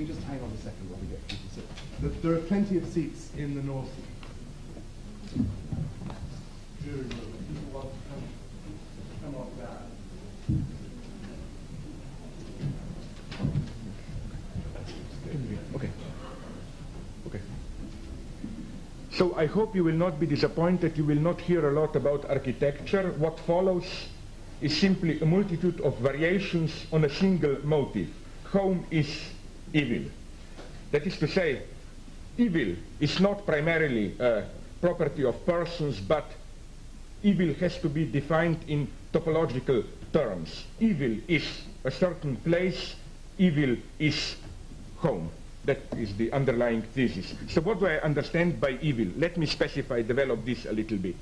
you just hang on a second while we get people sit? There are plenty of seats in the north jury room. People want to come off that. Okay. Okay. So I hope you will not be disappointed. You will not hear a lot about architecture. What follows is simply a multitude of variations on a single motive. Home is evil. That is to say, evil is not primarily a property of persons, but evil has to be defined in topological terms. Evil is a certain place. Evil is home. That is the underlying thesis. So what do I understand by evil? Let me specify, develop this a little bit.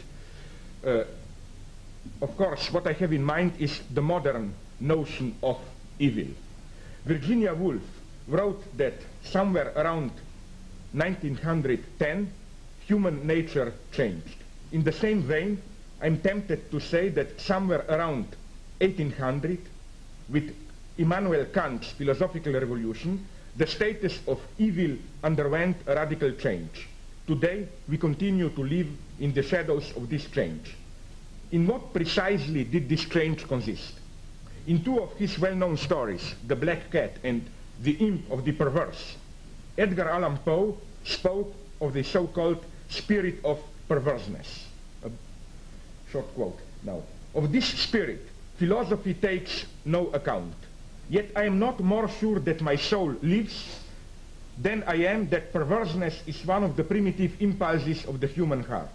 Of course, what I have in mind is the modern notion of evil. Virginia Woolf wrote that somewhere around 1910, human nature changed. In the same vein, I'm tempted to say that somewhere around 1800, with Immanuel Kant's philosophical revolution, the status of evil underwent a radical change. Today, we continue to live in the shadows of this change. In what precisely did this change consist? In two of his well-known stories, The Black Cat and The Imp of the Perverse, Edgar Allan Poe spoke of the so-called spirit of perverseness. A short quote now. Of this spirit, philosophy takes no account. Yet I am not more sure that my soul lives than I am that perverseness is one of the primitive impulses of the human heart.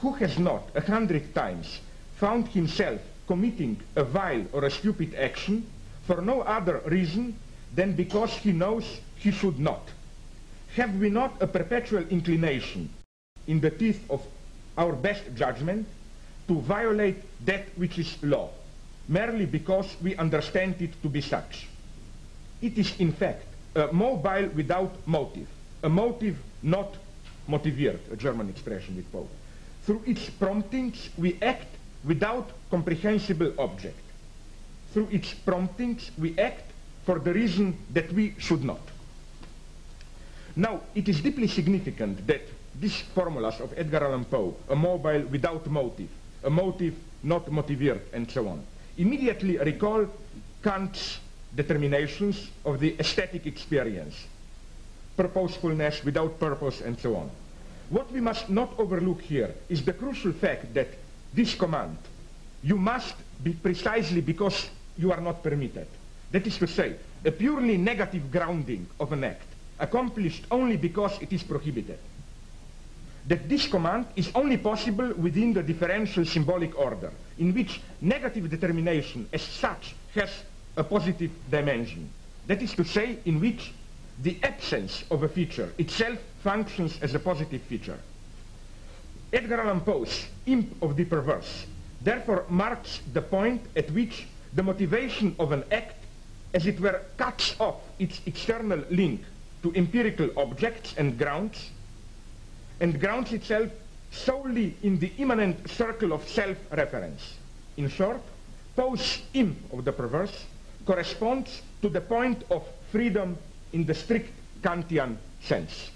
Who has not 100 times found himself committing a vile or a stupid action for no other reason than because he knows he should not? Have we not a perpetual inclination in the teeth of our best judgment to violate that which is law, merely because we understand it to be such? It is in fact a mobile without motive, a motive not motiviert, a German expression with Poe. Through its promptings we act without comprehensible object. Through its promptings we act for the reason that we should not. Now, it is deeply significant that these formulas of Edgar Allan Poe, a mobile without motive, a motive not motiviert, and so on, immediately recall Kant's determinations of the aesthetic experience, purposefulness without purpose, and so on. What we must not overlook here is the crucial fact that this command, you must be precisely because you are not permitted. That is to say, a purely negative grounding of an act, accomplished only because it is prohibited. That this command is only possible within the differential symbolic order, in which negative determination as such has a positive dimension. That is to say, in which the absence of a feature itself functions as a positive feature. Edgar Allan Poe's Imp of the Perverse therefore marks the point at which the motivation of an act, as it were, cuts off its external link to empirical objects and grounds itself solely in the immanent circle of self-reference. In short, Poe's Imp of the Perverse corresponds to the point of freedom in the strict Kantian sense.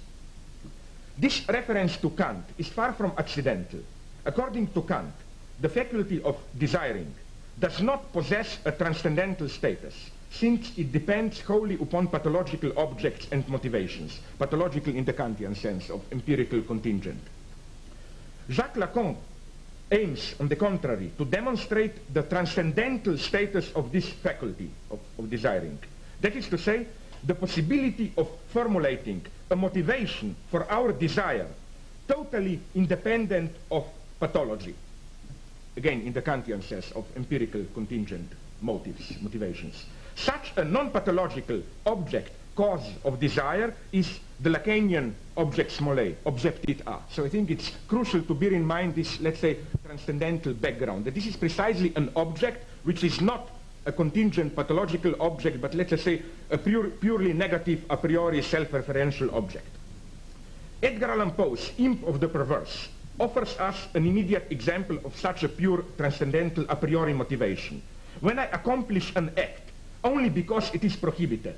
This reference to Kant is far from accidental. According to Kant, the faculty of desiring does not possess a transcendental status, since it depends wholly upon pathological objects and motivations, pathological in the Kantian sense of empirical contingent. Jacques Lacan aims, on the contrary, to demonstrate the transcendental status of this faculty of desiring. That is to say, the possibility of formulating a motivation for our desire totally independent of pathology. Again, in the Kantian sense of empirical contingent motivations. Such a non-pathological object, cause of desire, is the Lacanian object mole, objectit a. So I think it's crucial to bear in mind this, let's say, transcendental background, that this is precisely an object which is not a contingent pathological object, but let's say a purely negative, a priori self-referential object. Edgar Allan Poe's Imp of the Perverse offers us an immediate example of such a pure transcendental a priori motivation. When I accomplish an act only because it is prohibited,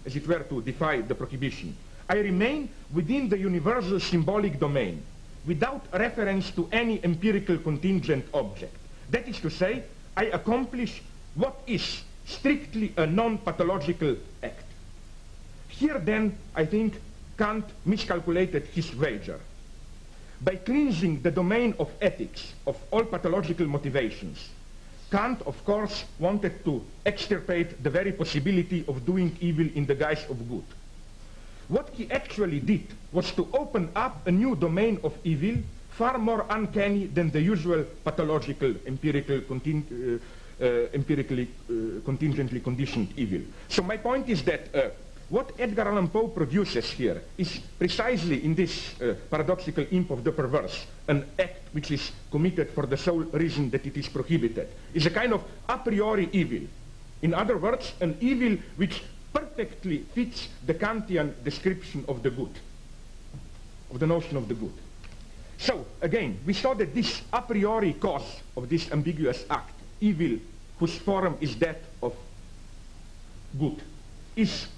as it were, to defy the prohibition. I remain within the universal symbolic domain, without reference to any empirical contingent object. That is to say, I accomplish what is strictly a non-pathological act. Here then, I think, Kant miscalculated his wager. By cleansing the domain of ethics of all pathological motivations, Kant, of course, wanted to extirpate the very possibility of doing evil in the guise of good. What he actually did was to open up a new domain of evil, far more uncanny than the usual pathological, empirically contingently conditioned evil. So my point is that what Edgar Allan Poe produces here is precisely in this paradoxical imp of the perverse, an act which is committed for the sole reason that it is prohibited, is a kind of a priori evil. In other words, an evil which perfectly fits the Kantian description of the good, of the notion of the good. So, again, we saw that this a priori cause of this ambiguous act, evil whose form is that of good, is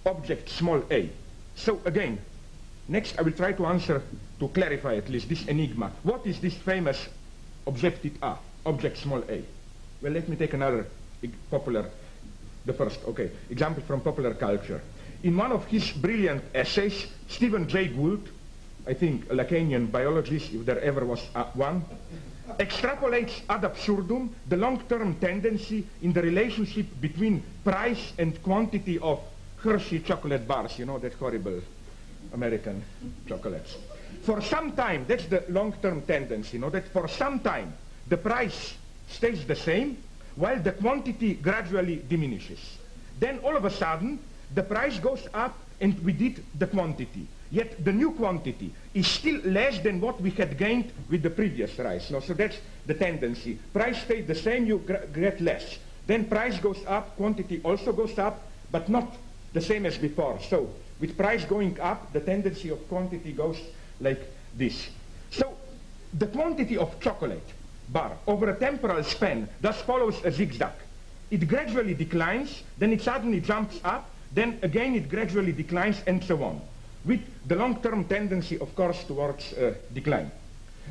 object small a. So, again, next I will try to answer, to clarify at least, this enigma. What is this famous objective A, object small a? Well, let me take another the first example from popular culture. In one of his brilliant essays, Stephen Jay Gould, I think a Lacanian biologist, if there ever was one, extrapolates ad absurdum the long-term tendency in the relationship between price and quantity of Hershey chocolate bars, you know, that horrible American chocolates. For some time, that's the long-term tendency, you know, that for some time the price stays the same while the quantity gradually diminishes. Then all of a sudden, the price goes up and with it the quantity. Yet the new quantity is still less than what we had gained with the previous rise. No? So that's the tendency. Price stays the same, you get less. Then price goes up, quantity also goes up, but not the same as before. So with price going up, the tendency of quantity goes like this. So the quantity of chocolate bar over a temporal span thus follows a zigzag. It gradually declines, then it suddenly jumps up, then again it gradually declines, and so on, with the long-term tendency, of course, towards decline.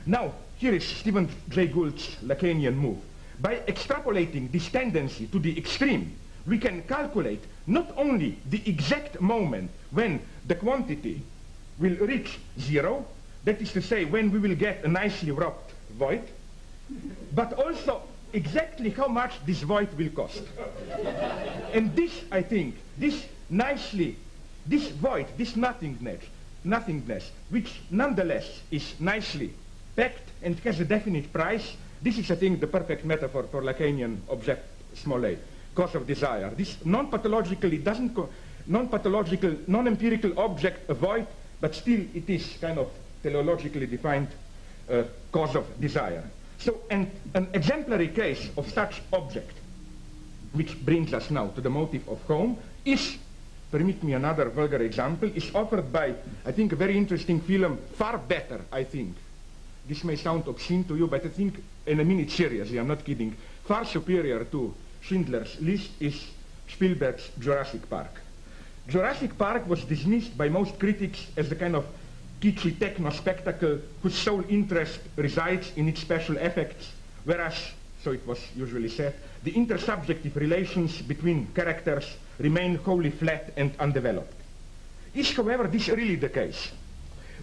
Now, here is Stephen Jay Gould's Lacanian move. By extrapolating this tendency to the extreme, we can calculate not only the exact moment when the quantity will reach zero, that is to say, when we will get a nicely wrapped void, but also exactly how much this void will cost. And this, I think, this void, this nothingness, which nonetheless is nicely packed and has a definite price, this is, I think, the perfect metaphor for Lacanian object, small a, cause of desire. This non-pathological, non-empirical object, a void, but still it is kind of teleologically defined cause of desire. So an exemplary case of such object, which brings us now to the motive of home, is, permit me another vulgar example, is offered by, I think, a very interesting film, far better, I think. This may sound obscene to you, but I think, and I mean it seriously, I'm not kidding, far superior to Schindler's List is Spielberg's Jurassic Park. Jurassic Park was dismissed by most critics as a kind of kitschy techno-spectacle whose sole interest resides in its special effects, whereas, so it was usually said, the intersubjective relations between characters remain wholly flat and undeveloped. Is, however, this really the case?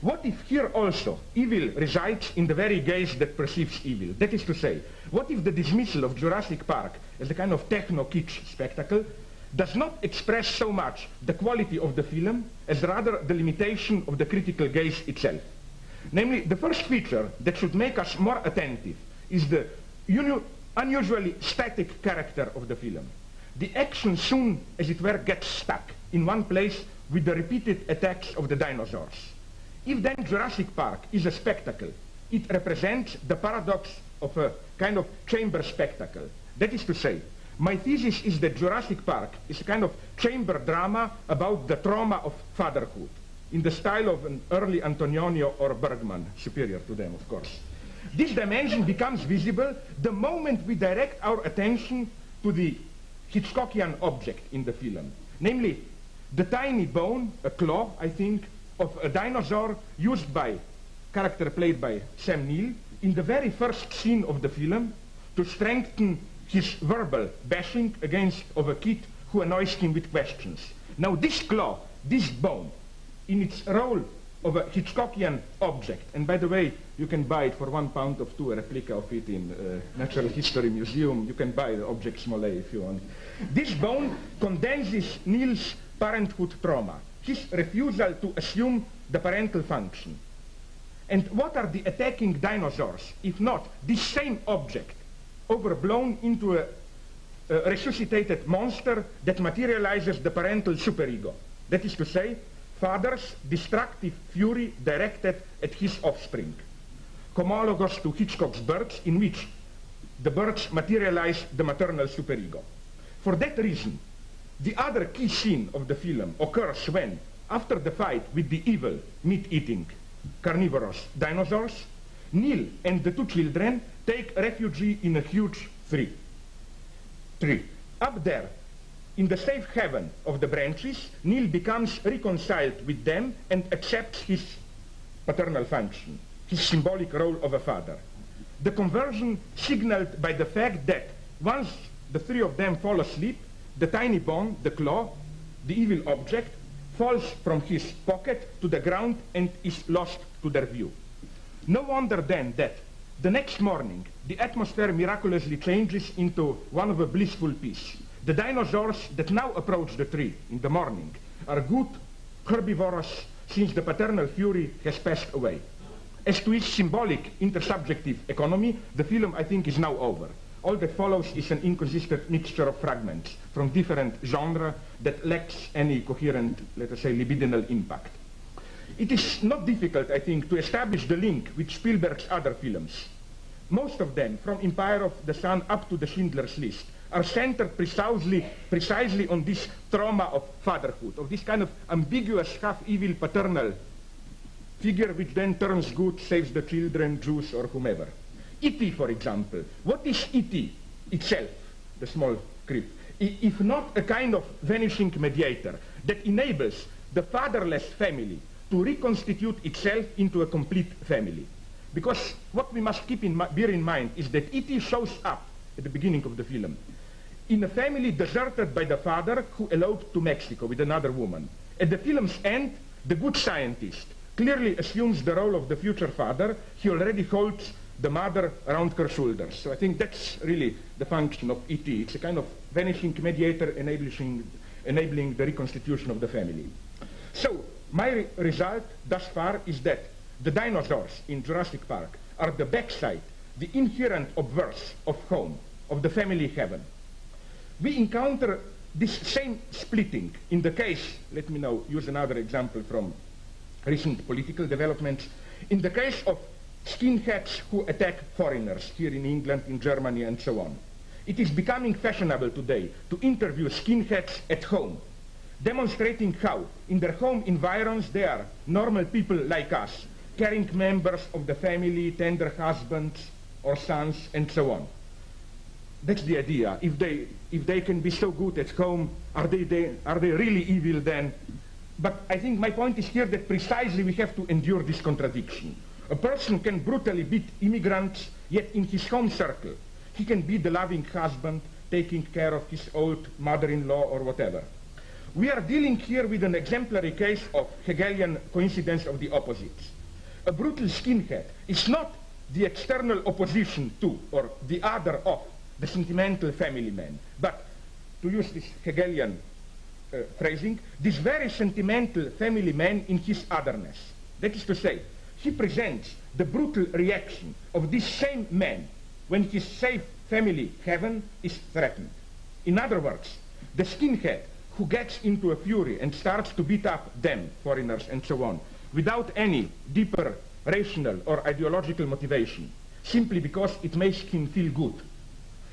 What if here also evil resides in the very gaze that perceives evil? That is to say, what if the dismissal of Jurassic Park as a kind of techno-kitsch spectacle does not express so much the quality of the film as rather the limitation of the critical gaze itself? Namely, the first feature that should make us more attentive is the unusually static character of the film. The action soon, as it were, gets stuck in one place with the repeated attacks of the dinosaurs. If then Jurassic Park is a spectacle, it represents the paradox of a kind of chamber spectacle. That is to say, my thesis is that Jurassic Park is a kind of chamber drama about the trauma of fatherhood, in the style of an early Antonioni or Bergman, superior to them, of course. This dimension becomes visible the moment we direct our attention to the Hitchcockian object in the film, namely the tiny bone, a claw, I think, of a dinosaur used by character played by Sam Neill in the very first scene of the film to strengthen his verbal bashing against of a kid who annoys him with questions. Now this claw, this bone, in its role of a Hitchcockian object, and by the way, you can buy it for £1 or 2, a replica of it in Natural History Museum. You can buy the object Smollett if you want. This bone condenses Neil's parenthood trauma, his refusal to assume the parental function. And what are the attacking dinosaurs, if not this same object, overblown into a resuscitated monster that materializes the parental superego? That is to say, father's destructive fury directed at his offspring, homologous to Hitchcock's Birds, in which the birds materialize the maternal superego. For that reason, the other key scene of the film occurs when, after the fight with the evil, meat-eating, carnivorous dinosaurs, Neil and the two children take refuge in a huge tree. Up there, in the safe haven of the branches, Neil becomes reconciled with them and accepts his paternal function, his symbolic role of a father. The conversion signaled by the fact that once the three of them fall asleep, the tiny bone, the claw, the evil object, falls from his pocket to the ground and is lost to their view. No wonder then that the next morning the atmosphere miraculously changes into one of a blissful peace. The dinosaurs that now approach the tree in the morning are good, herbivorous, since the paternal fury has passed away. As to its symbolic intersubjective economy, the film, I think, is now over. All that follows is an inconsistent mixture of fragments from different genres that lacks any coherent, let us say, libidinal impact. It is not difficult, I think, to establish the link with Spielberg's other films. Most of them, from Empire of the Sun up to the Schindler's List, are centered precisely on this trauma of fatherhood, of this kind of ambiguous, half-evil paternal figure which then turns good, saves the children, Jews, or whomever. E.T., for example. What is E.T. itself, the small creep, if not a kind of vanishing mediator that enables the fatherless family to reconstitute itself into a complete family? Because what we must bear in mind is that E.T. shows up at the beginning of the film in a family deserted by the father who eloped to Mexico with another woman. At the film's end, the good scientist clearly assumes the role of the future father. He already holds the mother around her shoulders. So I think that's really the function of E.T. It's a kind of vanishing mediator enabling the reconstitution of the family. So my result thus far is that the dinosaurs in Jurassic Park are the backside, the inherent obverse of home, of the family heaven. We encounter this same splitting in the case, let me now use another example from recent political developments, in the case of skinheads who attack foreigners here in England, in Germany, and so on. It is becoming fashionable today to interview skinheads at home, demonstrating how, in their home environs, they are normal people like us, caring members of the family, tender husbands or sons, and so on. That's the idea. If they can be so good at home, are they really evil then? But I think my point is here that precisely we have to endure this contradiction. A person can brutally beat immigrants, yet in his home circle, he can be the loving husband, taking care of his old mother-in-law or whatever. We are dealing here with an exemplary case of Hegelian coincidence of the opposites. A brutal skinhead is not the external opposition to or the other of the sentimental family man, but, to use this Hegelian phrasing, this very sentimental family man in his otherness. That is to say, he presents the brutal reaction of this same man when his safe family heaven is threatened. In other words, the skinhead who gets into a fury and starts to beat up them, foreigners and so on, without any deeper rational or ideological motivation, simply because it makes him feel good,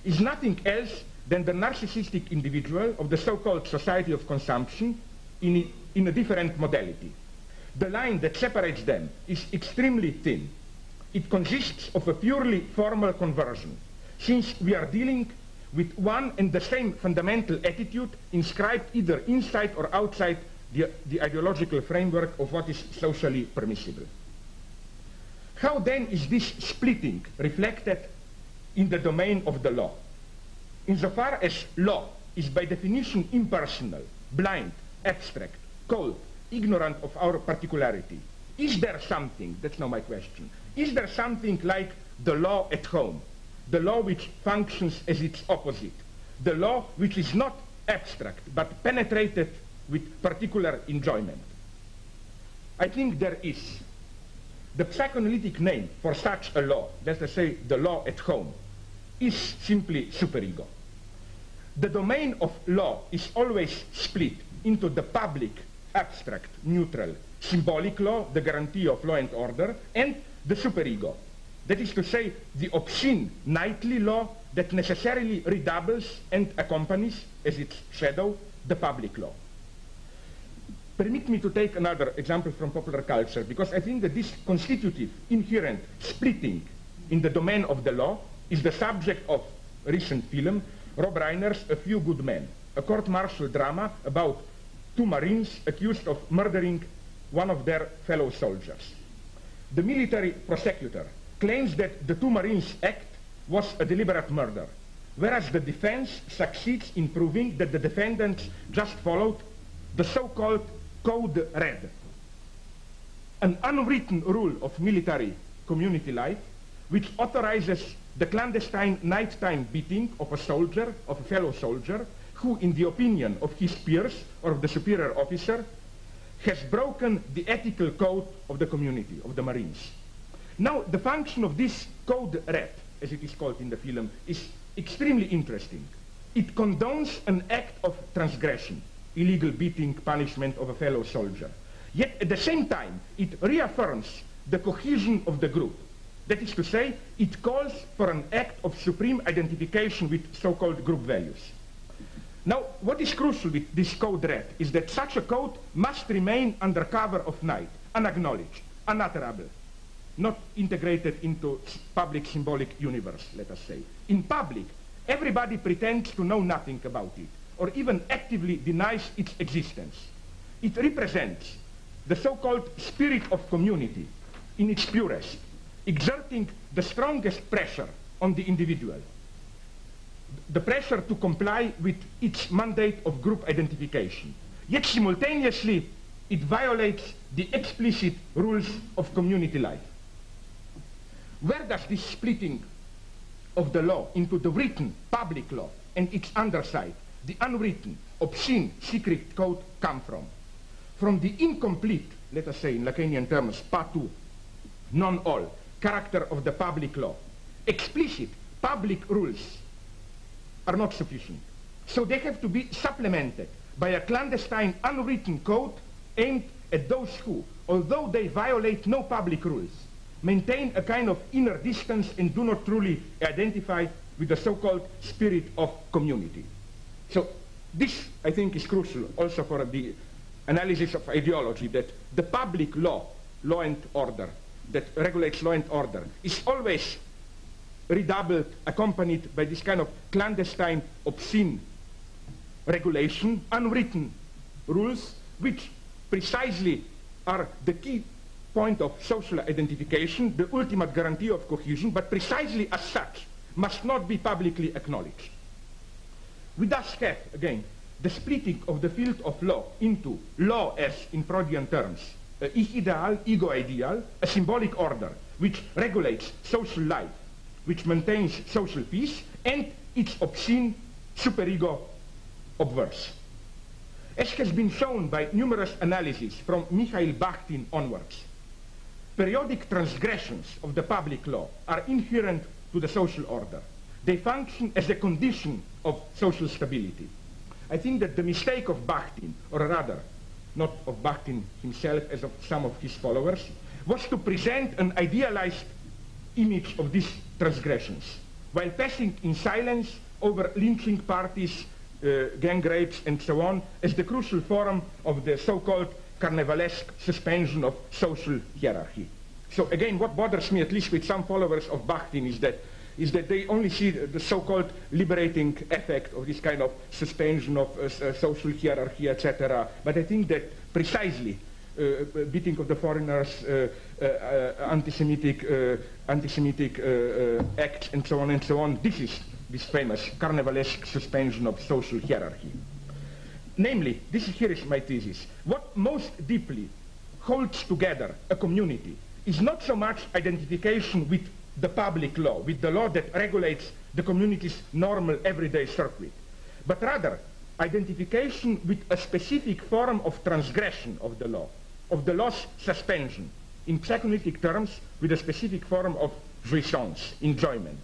is nothing else than the narcissistic individual of the so-called society of consumption in a different modality. The line that separates them is extremely thin. It consists of a purely formal conversion, since we are dealing with one and the same fundamental attitude inscribed either inside or outside the ideological framework of what is socially permissible. How then is this splitting reflected in the domain of the law? Insofar as law is by definition impersonal, blind, abstract, cold, ignorant of our particularity, is there something, that's now my question, is there something like the law at home, the law which functions as its opposite, the law which is not abstract but penetrated with particular enjoyment? I think there is. The psychoanalytic name for such a law, let us say the law at home, is simply superego. The domain of law is always split into the public, abstract, neutral, symbolic law, the guarantee of law and order, and the superego. That is to say, the obscene nightly law that necessarily redoubles and accompanies, as its shadow, the public law. Permit me to take another example from popular culture, because I think that this constitutive, inherent splitting in the domain of the law is the subject of a recent film, Rob Reiner's A Few Good Men, a court-martial drama about two Marines accused of murdering one of their fellow soldiers. The military prosecutor claims that the two Marines' act was a deliberate murder, whereas the defense succeeds in proving that the defendants just followed the so-called Code Red, an unwritten rule of military community life which authorizes the clandestine nighttime beating of a soldier, of a fellow soldier, who, in the opinion of his peers or of the superior officer, has broken the ethical code of the community, of the Marines. Now, the function of this Code Red, as it is called in the film, is extremely interesting. It condones an act of transgression, illegal beating, punishment of a fellow soldier. Yet at the same time, it reaffirms the cohesion of the group. That is to say, it calls for an act of supreme identification with so-called group values. Now, what is crucial with this Code Red is that such a code must remain under cover of night, unacknowledged, unutterable, not integrated into public symbolic universe, let us say. In public, everybody pretends to know nothing about it, or even actively denies its existence. It represents the so-called spirit of community in its purest, exerting the strongest pressure on the individual, the pressure to comply with its mandate of group identification. Yet simultaneously, it violates the explicit rules of community life. Where does this splitting of the law into the written public law and its underside, the unwritten, obscene, secret code, come from? From the incomplete, let us say in Lacanian terms, patu, non-all, character of the public law. Explicit public rules are not sufficient. So they have to be supplemented by a clandestine, unwritten code aimed at those who, although they violate no public rules, maintain a kind of inner distance and do not truly identify with the so-called spirit of community. So this, I think, is crucial also for the analysis of ideology, that the public law, law and order, that regulates law and order, is always redoubled, accompanied by this kind of clandestine, obscene regulation, unwritten rules, which precisely are the key point of social identification, the ultimate guarantee of cohesion, but precisely as such must not be publicly acknowledged. We thus have, again, the splitting of the field of law into law as, in Freudian terms, ich-ideal, ego-ideal, a symbolic order which regulates social life, which maintains social peace, and its obscene superego obverse. As has been shown by numerous analyses from Mikhail Bakhtin onwards, periodic transgressions of the public law are inherent to the social order. They function as a condition of social stability. I think that the mistake of Bakhtin, or rather, not of Bakhtin himself as of some of his followers, was to present an idealized image of these transgressions, while passing in silence over lynching parties, gang rapes, and so on, as the crucial form of the so-called carnivalesque suspension of social hierarchy. So again, what bothers me, at least with some followers of Bakhtin, is that is that they only see the so-called liberating effect of this kind of suspension of social hierarchy, etc. But I think that precisely beating of the foreigners, anti-Semitic acts, and so on, this is this famous carnivalesque suspension of social hierarchy. Namely, here is my thesis. What most deeply holds together a community is not so much identification with the public law, with the law that regulates the community's normal everyday circuit, but rather identification with a specific form of transgression of the law's suspension, in psychoanalytic terms, with a specific form of jouissance, enjoyment.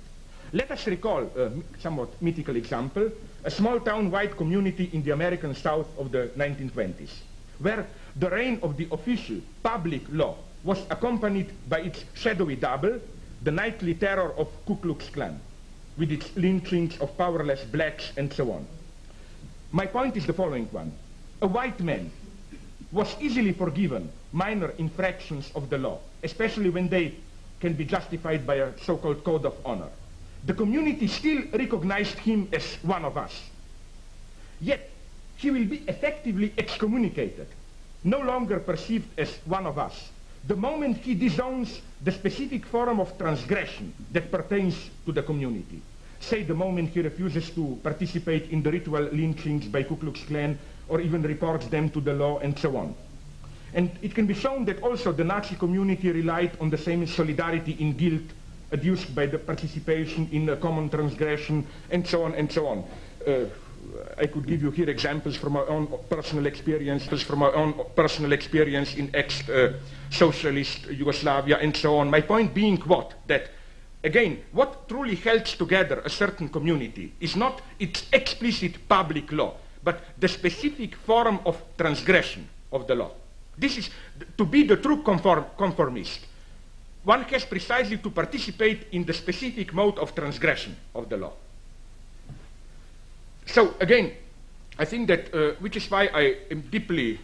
Let us recall a somewhat mythical example, a small town-wide community in the American South of the 1920s, where the reign of the official public law was accompanied by its shadowy double, the nightly terror of Ku Klux Klan, with its lynchings of powerless blacks and so on. My point is the following one. A white man was easily forgiven minor infractions of the law, especially when they can be justified by a so-called code of honor. The community still recognized him as one of us. Yet, he will be effectively excommunicated, no longer perceived as one of us, the moment he disowns the specific form of transgression that pertains to the community. Say the moment he refuses to participate in the ritual lynchings by Ku Klux Klan, or even reports them to the law, and so on. And it can be shown that also the Nazi community relied on the same solidarity in guilt adduced by the participation in a common transgression, and so on and so on. I could give you here examples from my own personal experience, in ex-socialist Yugoslavia, and so on. My point being what? That, again, what truly holds together a certain community is not its explicit public law, but the specific form of transgression of the law. This is, to be the true conformist, one has precisely to participate in the specific mode of transgression of the law. So again, I think that, which is why I'm deeply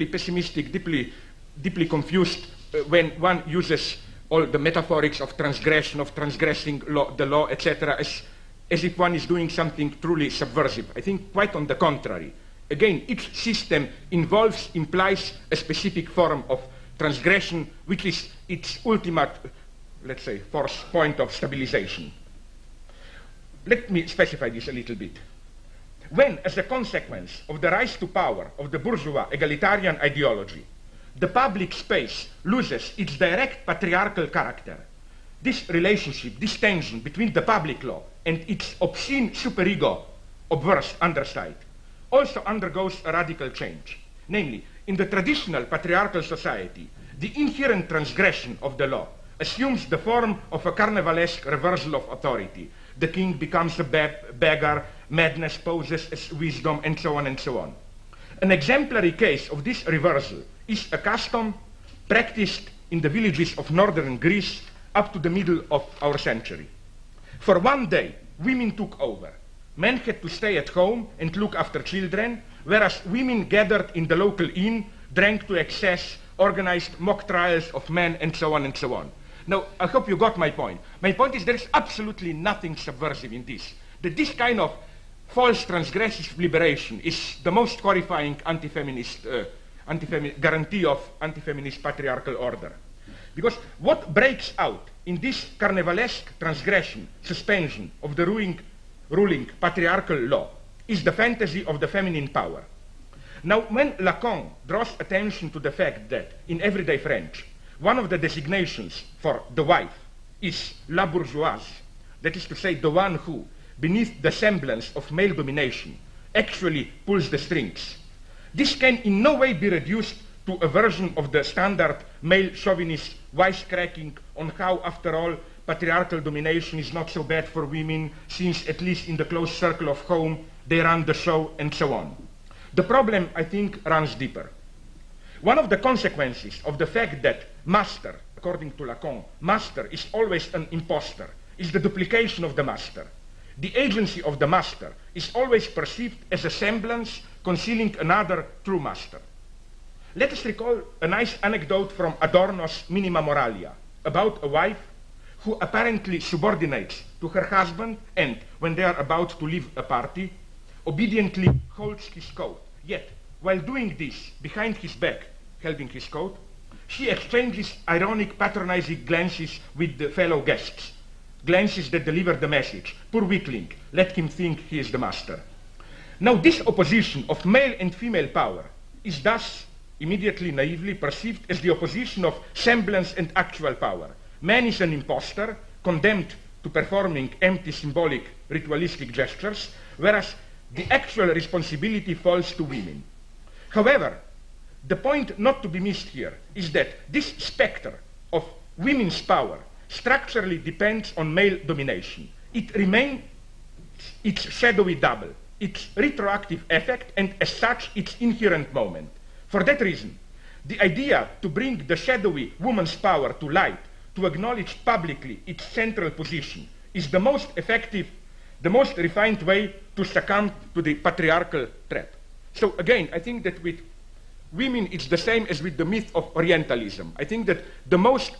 pessimistic, deeply confused when one uses all the metaphorics of transgression, of transgressing the law, etc., as if one is doing something truly subversive. I think quite on the contrary. Again, each system implies a specific form of transgression, which is its ultimate, let's say, force point of stabilization. Let me specify this a little bit. When, as a consequence of the rise to power of the bourgeois egalitarian ideology, the public space loses its direct patriarchal character, this relationship, this tension between the public law and its obscene superego, obverse underside, also undergoes a radical change. Namely, in the traditional patriarchal society, the inherent transgression of the law assumes the form of a carnivalesque reversal of authority. The king becomes a beggar, madness poses as wisdom, and so on and so on. An exemplary case of this reversal is a custom practiced in the villages of northern Greece up to the middle of our century. For one day, women took over. Men had to stay at home and look after children, whereas women gathered in the local inn, drank to excess, organized mock trials of men, and so on and so on. Now, I hope you got my point. My point is there is absolutely nothing subversive in this. That this kind of false transgressive liberation is the most horrifying anti-feminist guarantee of anti-feminist patriarchal order. Because what breaks out in this carnivalesque transgression, suspension of the ruling patriarchal law is the fantasy of the feminine power. Now, when Lacan draws attention to the fact that in everyday French, one of the designations for the wife is la bourgeoise, that is to say, the one who, beneath the semblance of male domination, actually pulls the strings, this can in no way be reduced to a version of the standard male chauvinist wisecracking on how, after all, patriarchal domination is not so bad for women, since at least in the close circle of home, they run the show, and so on. The problem, I think, runs deeper. One of the consequences of the fact that master, according to Lacan, master is always an imposter, is the duplication of the master. The agency of the master is always perceived as a semblance concealing another true master. Let us recall a nice anecdote from Adorno's Minima Moralia about a wife who apparently subordinates to her husband and, when they are about to leave a party, obediently holds his coat. Yet, while doing this, behind his back, holding his coat, she exchanges ironic, patronizing glances with the fellow guests, glances that deliver the message, poor weakling, let him think he is the master. Now, this opposition of male and female power is thus immediately naively perceived as the opposition of semblance and actual power. Man is an impostor, condemned to performing empty, symbolic, ritualistic gestures, whereas the actual responsibility falls to women. However, the point not to be missed here is that this specter of women's power structurally depends on male domination. It remains its shadowy double, its retroactive effect, and as such, its inherent moment. For that reason, the idea to bring the shadowy woman's power to light, to acknowledge publicly its central position, is the most effective, the most refined way to succumb to the patriarchal trap. So again, I think that with women it's the same as with the myth of Orientalism. I think that the most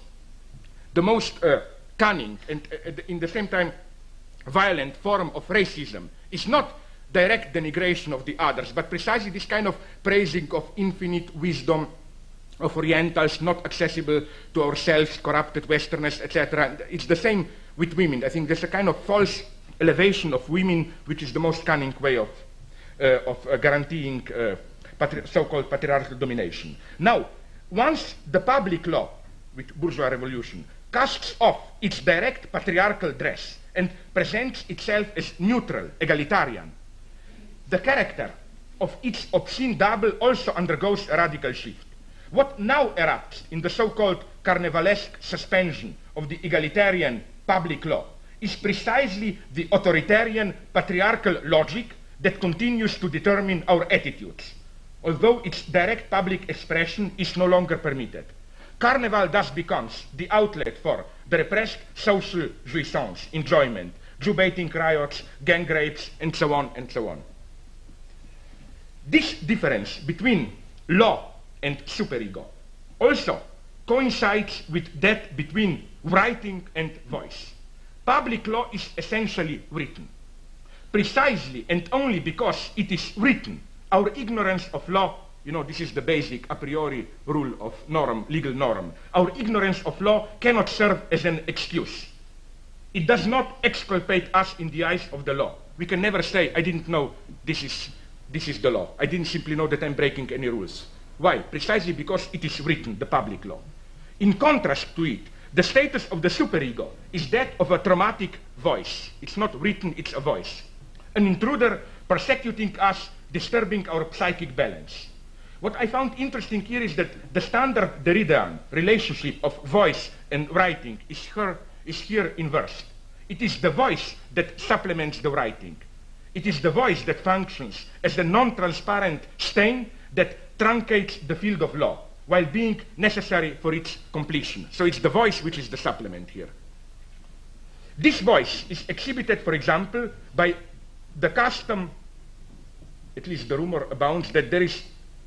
cunning and in the same time violent form of racism is not direct denigration of the others, but precisely this kind of praising of infinite wisdom of Orientals, not accessible to ourselves, corrupted Westerners, etc. It's the same with women. I think there's a kind of false elevation of women, which is the most cunning way of guaranteeing so-called patriarchal domination. Now, once the public law, with bourgeois revolution, casts off its direct patriarchal dress and presents itself as neutral, egalitarian, the character of its obscene double also undergoes a radical shift. What now erupts in the so-called carnivalesque suspension of the egalitarian public law is precisely the authoritarian patriarchal logic that continues to determine our attitudes, although its direct public expression is no longer permitted. Carnival thus becomes the outlet for the repressed social jouissance, enjoyment, Jew-baiting riots, gang rapes, and so on and so on. This difference between law and superego also coincides with that between writing and voice. Public law is essentially written. Precisely and only because it is written, our ignorance of law, this is the basic a priori rule of norm, legal norm. Our ignorance of law cannot serve as an excuse. It does not exculpate us in the eyes of the law. We can never say, I didn't know this is the law. I didn't simply know that I'm breaking any rules. Why? Precisely because it is written, the public law. In contrast to it, the status of the superego is that of a traumatic voice. It's not written, it's a voice. An intruder persecuting us, disturbing our psychic balance. What I found interesting here is that the standard Derridean relationship of voice and writing is here inversed. It is the voice that supplements the writing. It is the voice that functions as a non-transparent stain that truncates the field of law while being necessary for its completion. So it's the voice which is the supplement here. This voice is exhibited, for example, by the custom, at least the rumor abounds, that there is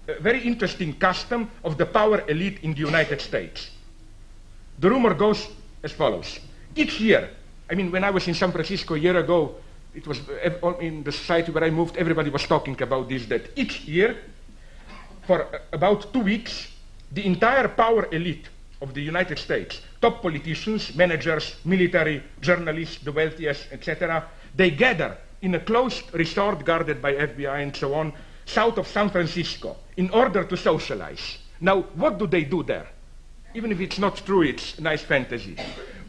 a very interesting custom of the power elite in the United States. The rumor goes as follows. Each year, when I was in San Francisco a year ago, it was in the society where I moved, everybody was talking about this, that each year, for about 2 weeks, the entire power elite of the United States, top politicians, managers, military, journalists, the wealthiest, etc., they gather in a closed resort guarded by FBI and so on, south of San Francisco, in order to socialize. Now, what do they do there? Even if it's not true, it's nice fantasy.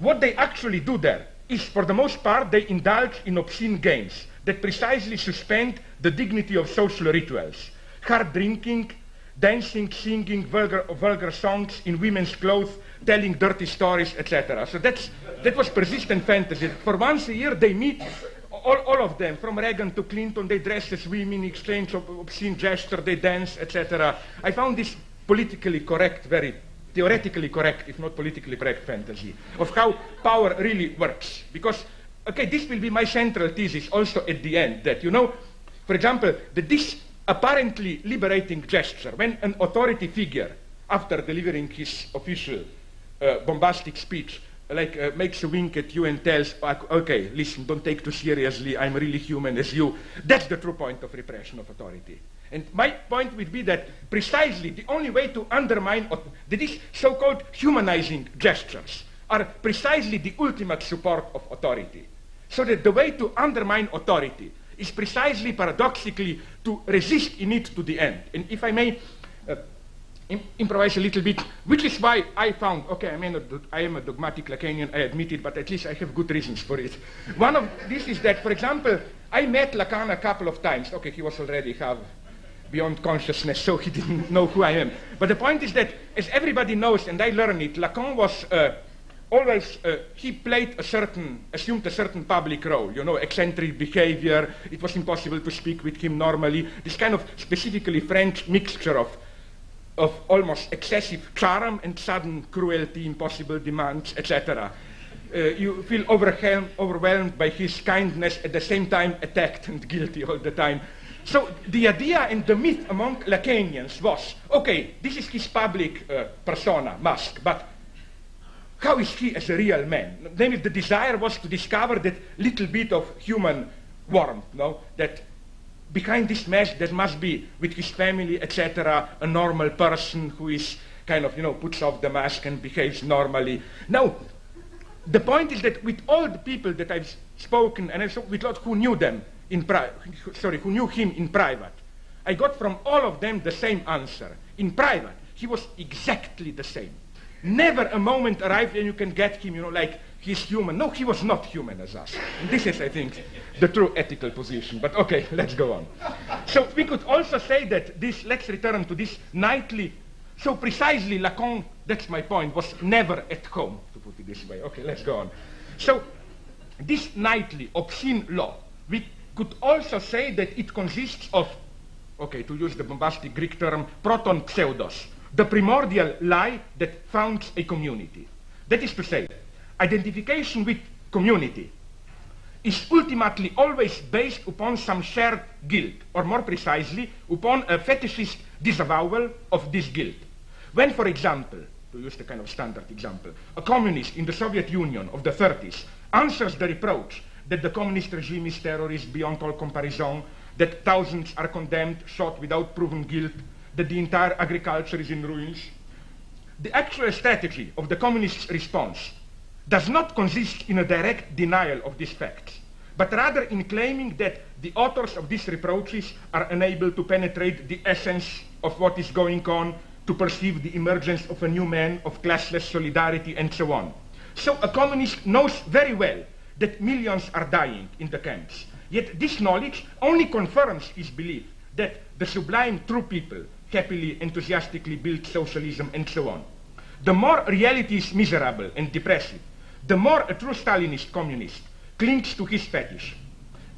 What they actually do there is, for the most part, they indulge in obscene games that precisely suspend the dignity of social rituals. Hard drinking, dancing, singing vulgar songs in women's clothes, telling dirty stories, etc. So that was persistent fantasy. For once a year they meet, all of them, from Reagan to Clinton, they dress as women, exchange obscene gesture, they dance, etc. I found this politically correct, very theoretically correct, if not politically correct fantasy, of how power really works. Because, okay, this will be my central thesis also at the end, that, for example, that this apparently liberating gesture, when an authority figure, after delivering his official bombastic speech, makes a wink at you and tells, okay, listen, don't take too seriously, I'm really human as you. That's the true point of repression of authority. And my point would be that precisely the only way to undermine these so-called humanizing gestures are precisely the ultimate support of authority. So that the way to undermine authority is precisely, paradoxically, to resist in it to the end. And if I may improvise a little bit, which is why I found, okay, I am a dogmatic Lacanian, I admit it, but at least I have good reasons for it. One of this is that, for example, I met Lacan a couple of times. Okay, he was already beyond consciousness, so he didn't know who I am. But the point is that, as everybody knows, and I learned it, Lacan was always, he assumed a certain public role, eccentric behavior. It was impossible to speak with him normally. This kind of specifically French mixture of almost excessive charm and sudden cruelty, impossible demands, etc. You feel overwhelmed by his kindness, at the same time attacked and guilty all the time. So the idea and the myth among Lacanians was, okay, this is his public persona, mask, but how is he as a real man? Then the desire was to discover that little bit of human warmth, that behind this mask there must be, with his family, etc., a normal person who is kind of, puts off the mask and behaves normally. Now, the point is that with all the people that I've spoken, and I've spoken with lots who knew him in private, I got from all of them the same answer. In private, he was exactly the same. Never a moment arrived when you can get him, like he's human. No, he was not human as us. And this is, I think, the true ethical position. But okay, let's go on. So we could also say that let's return to this nightly, so precisely Lacan, that's my point, was never at home, to put it this way. Okay, let's go on. So this nightly, obscene law, we could also say that it consists of, okay, to use the bombastic Greek term, proton pseudos, the primordial lie that founds a community. That is to say, identification with community is ultimately always based upon some shared guilt, or more precisely, upon a fetishist disavowal of this guilt. When, for example, to use the kind of standard example, a communist in the Soviet Union of the 30s answers the reproach that the communist regime is terrorist beyond all comparison, that thousands are condemned, shot without proven guilt, that the entire agriculture is in ruins. The actual strategy of the communist response does not consist in a direct denial of these facts, but rather in claiming that the authors of these reproaches are unable to penetrate the essence of what is going on, to perceive the emergence of a new man, of classless solidarity, and so on. So a communist knows very well that millions are dying in the camps, yet this knowledge only confirms his belief that the sublime true people happily, enthusiastically build socialism, and so on. The more reality is miserable and depressive, the more a true Stalinist communist clings to his fetish.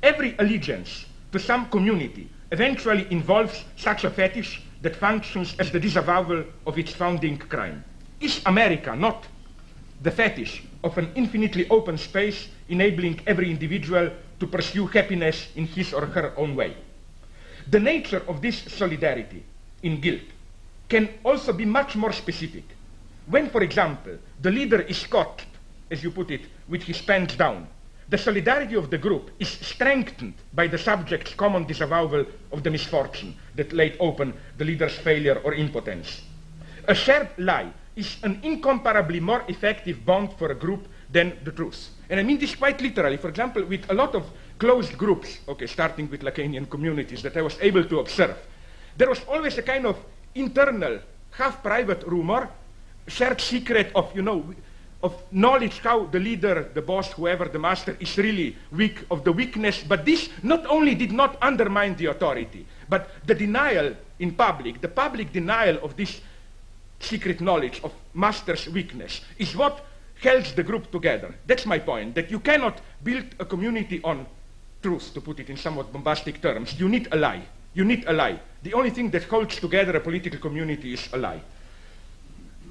Every allegiance to some community eventually involves such a fetish that functions as the disavowal of its founding crime. Is America not the fetish of an infinitely open space enabling every individual to pursue happiness in his or her own way? The nature of this solidarity in guilt can also be much more specific. When, for example, the leader is caught, as you put it, with his pants down, the solidarity of the group is strengthened by the subject's common disavowal of the misfortune that laid open the leader's failure or impotence. A shared lie is an incomparably more effective bond for a group than the truth. And I mean this quite literally. For example, with a lot of closed groups, okay, starting with Lacanian communities that I was able to observe, there was always a kind of internal, half-private rumor, shared secret of, of knowledge how the leader, the boss, whoever, the master, is really weak, of the weakness. But this not only did not undermine the authority, but the denial in public, the public denial of this secret knowledge of master's weakness is what holds the group together. That's my point, that you cannot build a community on truth, to put it in somewhat bombastic terms. You need a lie. You need a lie. The only thing that holds together a political community is a lie.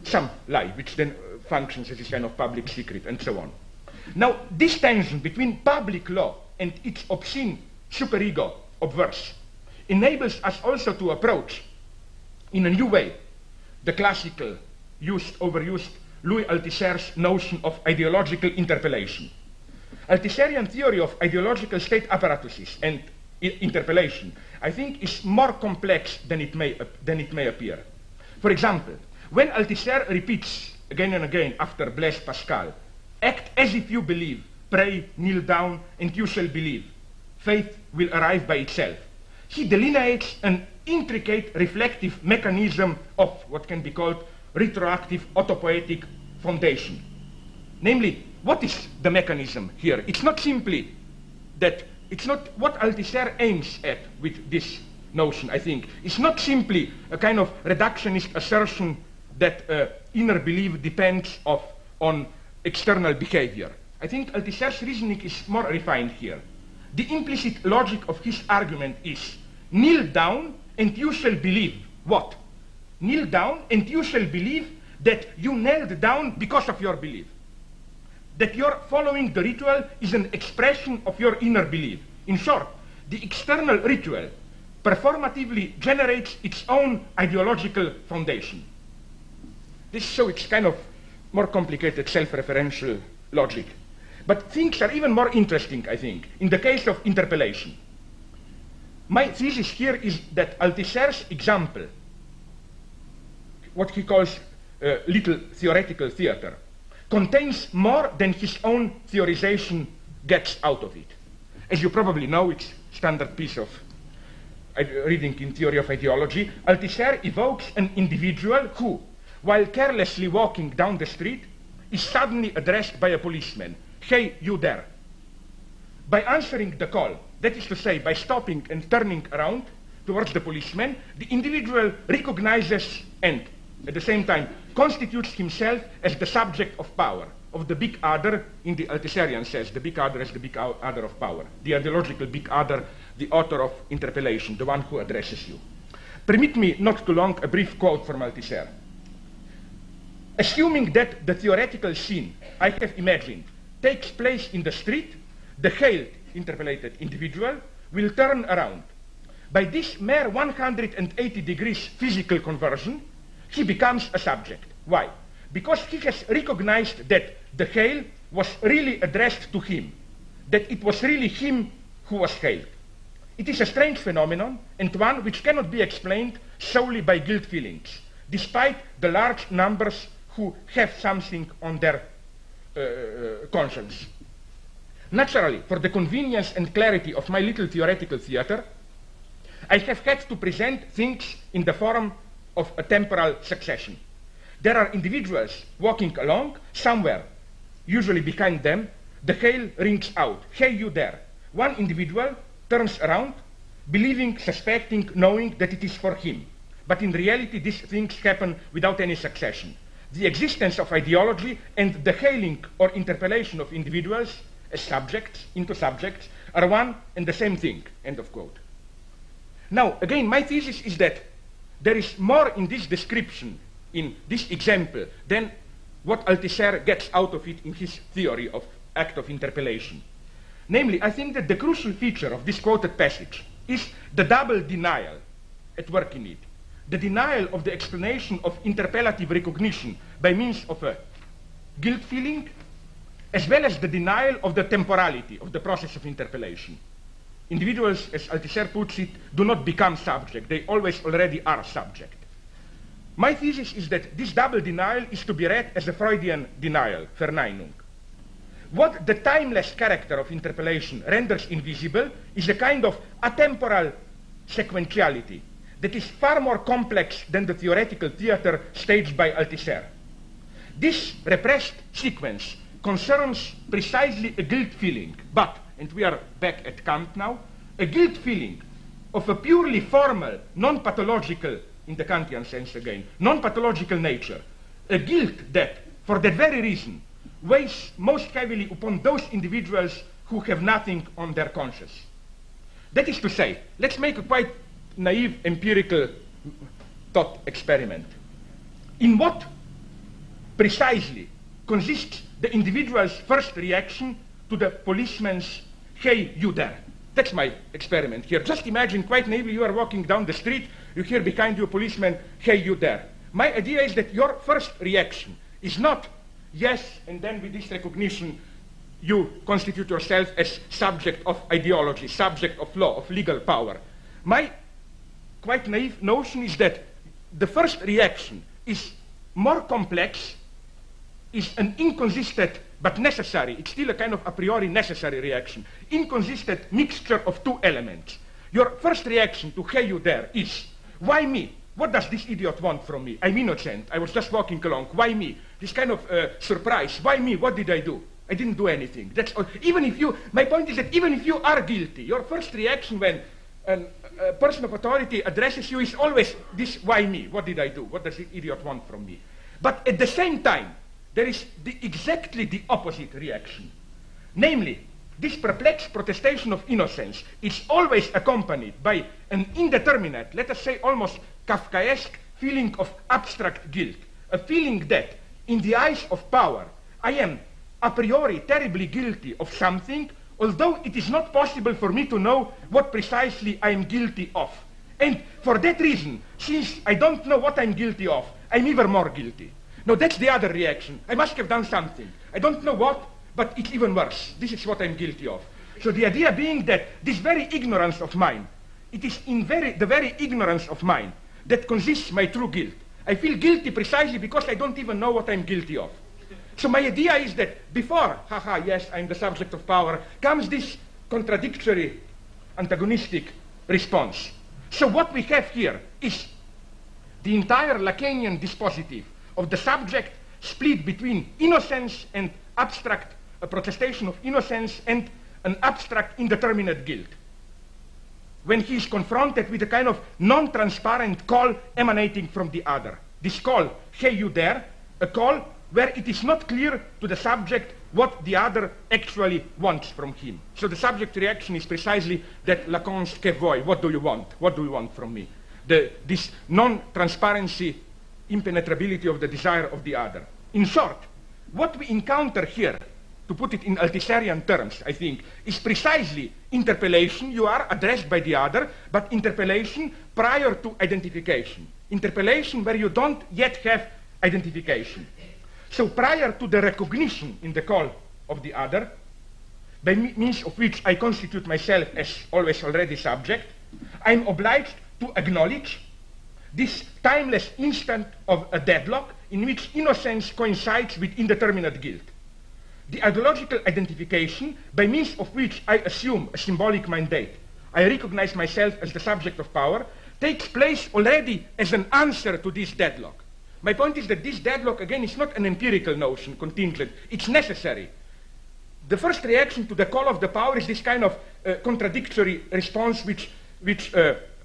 Some lie, which then functions as a kind of public secret, and so on. Now, this tension between public law and its obscene superego obverse enables us also to approach, in a new way, the classical, overused Louis Althusser's notion of ideological interpellation. Althusserian theory of ideological state apparatuses and interpellation, I think, is more complex than it may appear. For example, when Althusser repeats again and again after Blaise Pascal, act as if you believe, pray, kneel down, and you shall believe, faith will arrive by itself, he delineates an intricate reflective mechanism of what can be called retroactive autopoietic foundation. Namely, what is the mechanism here? It's not simply that, it's not what Althusser aims at with this notion, I think. It's not simply a kind of reductionist assertion that inner belief depends on external behavior. I think Althusser's reasoning is more refined here. The implicit logic of his argument is, kneel down and you shall believe. What? Kneel down and you shall believe that you knelt down because of your belief. That your following the ritual is an expression of your inner belief. In short, the external ritual performatively generates its own ideological foundation. So it's kind of more complicated self-referential logic. But things are even more interesting, I think, in the case of interpellation. My thesis here is that Althusser's example, what he calls little theoretical theater, contains more than his own theorization gets out of it. As you probably know, it's a standard piece of reading in theory of ideology. Althusser evokes an individual who, while carelessly walking down the street, is suddenly addressed by a policeman. Hey, you there. By answering the call, that is to say, by stopping and turning around towards the policeman, the individual recognizes and, at the same time, constitutes himself as the subject of power, of the big other, in the Althusserian sense, the big other as the big other of power, the ideological big other, the author of interpellation, the one who addresses you. Permit me, not too long, a brief quote from Althusser. Assuming that the theoretical scene I have imagined takes place in the street, the hailed, interpellated individual will turn around. By this mere 180 degrees physical conversion, he becomes a subject. Why? Because he has recognized that the hail was really addressed to him, that it was really him who was hailed. It is a strange phenomenon, and one which cannot be explained solely by guilt feelings, despite the large numbers who have something on their conscience. Naturally, for the convenience and clarity of my little theoretical theater, I have had to present things in the form of a temporal succession. There are individuals walking along, somewhere, usually behind them, the hail rings out, hey you there. One individual turns around, believing, suspecting, knowing that it is for him. But in reality, these things happen without any succession. The existence of ideology and the hailing or interpellation of individuals as subjects into subjects are one and the same thing, end of quote. Now, again, my thesis is that there is more in this description, in this example, than what Althusser gets out of it in his theory of act of interpellation. Namely, I think that the crucial feature of this quoted passage is the double denial at work in it. The denial of the explanation of interpellative recognition by means of a guilt feeling, as well as the denial of the temporality of the process of interpellation. Individuals, as Althusser puts it, do not become subject. They always already are subject. My thesis is that this double denial is to be read as a Freudian denial, Verneinung. What the timeless character of interpellation renders invisible is a kind of atemporal sequentiality that is far more complex than the theoretical theater staged by Althusser. This repressed sequence concerns precisely a guilt feeling, but, and we are back at Kant now, a guilt feeling of a purely formal, non-pathological, in the Kantian sense again, non-pathological nature, a guilt that, for that very reason, weighs most heavily upon those individuals who have nothing on their conscience. That is to say, let's make a quite naive empirical thought experiment. In what precisely consists the individual's first reaction to the policeman's, hey, you there? That's my experiment here. Just imagine, quite naively, you are walking down the street, you hear behind you a policeman, hey, you there. My idea is that your first reaction is not, yes, and then with this recognition, you constitute yourself as subject of ideology, subject of law, of legal power. My quite naive notion is that the first reaction is more complex, is an inconsistent but necessary, it's still a kind of a priori necessary reaction, inconsistent mixture of two elements. Your first reaction to hey you there is, why me? What does this idiot want from me? I'm innocent, I was just walking along, why me? This kind of surprise, why me? What did I do? I didn't do anything. That's all. Even if you, my point is that even if you are guilty, your first reaction when a person of authority addresses you is always this, why me? What did I do? What does this idiot want from me? But at the same time, there is exactly the opposite reaction. Namely, this perplexed protestation of innocence is always accompanied by an indeterminate, let us say almost Kafkaesque feeling of abstract guilt, a feeling that in the eyes of power, I am a priori terribly guilty of something, although it is not possible for me to know what precisely I am guilty of. And for that reason, since I don't know what I'm guilty of, I'm even more guilty. No, that's the other reaction. I must have done something. I don't know what, but it's even worse. This is what I'm guilty of. So the idea being that this very ignorance of mine, it is in the very ignorance of mine that consists my true guilt. I feel guilty precisely because I don't even know what I'm guilty of. So my idea is that before, haha, yes, I'm the subject of power, comes this contradictory, antagonistic response. So what we have here is the entire Lacanian dispositive of the subject split between innocence and abstract, a protestation of innocence and an abstract indeterminate guilt. When he is confronted with a kind of non-transparent call emanating from the other. This call, hey you there, a call where it is not clear to the subject what the other actually wants from him. So the subject reaction is precisely that Lacan's que voi, what do you want? What do you want from me? This non-transparency, impenetrability of the desire of the other. In short, what we encounter here, to put it in Althuserian terms, I think, is precisely interpellation. You are addressed by the other, but interpellation prior to identification. Interpellation where you don't yet have identification. So prior to the recognition in the call of the other, by means of which I constitute myself as always already subject, I'm obliged to acknowledge this timeless instant of a deadlock in which innocence coincides with indeterminate guilt. The ideological identification, by means of which I assume a symbolic mandate, I recognize myself as the subject of power, takes place already as an answer to this deadlock. My point is that this deadlock, again, is not an empirical notion, contingent. It's necessary. The first reaction to the call of the power is this kind of contradictory response which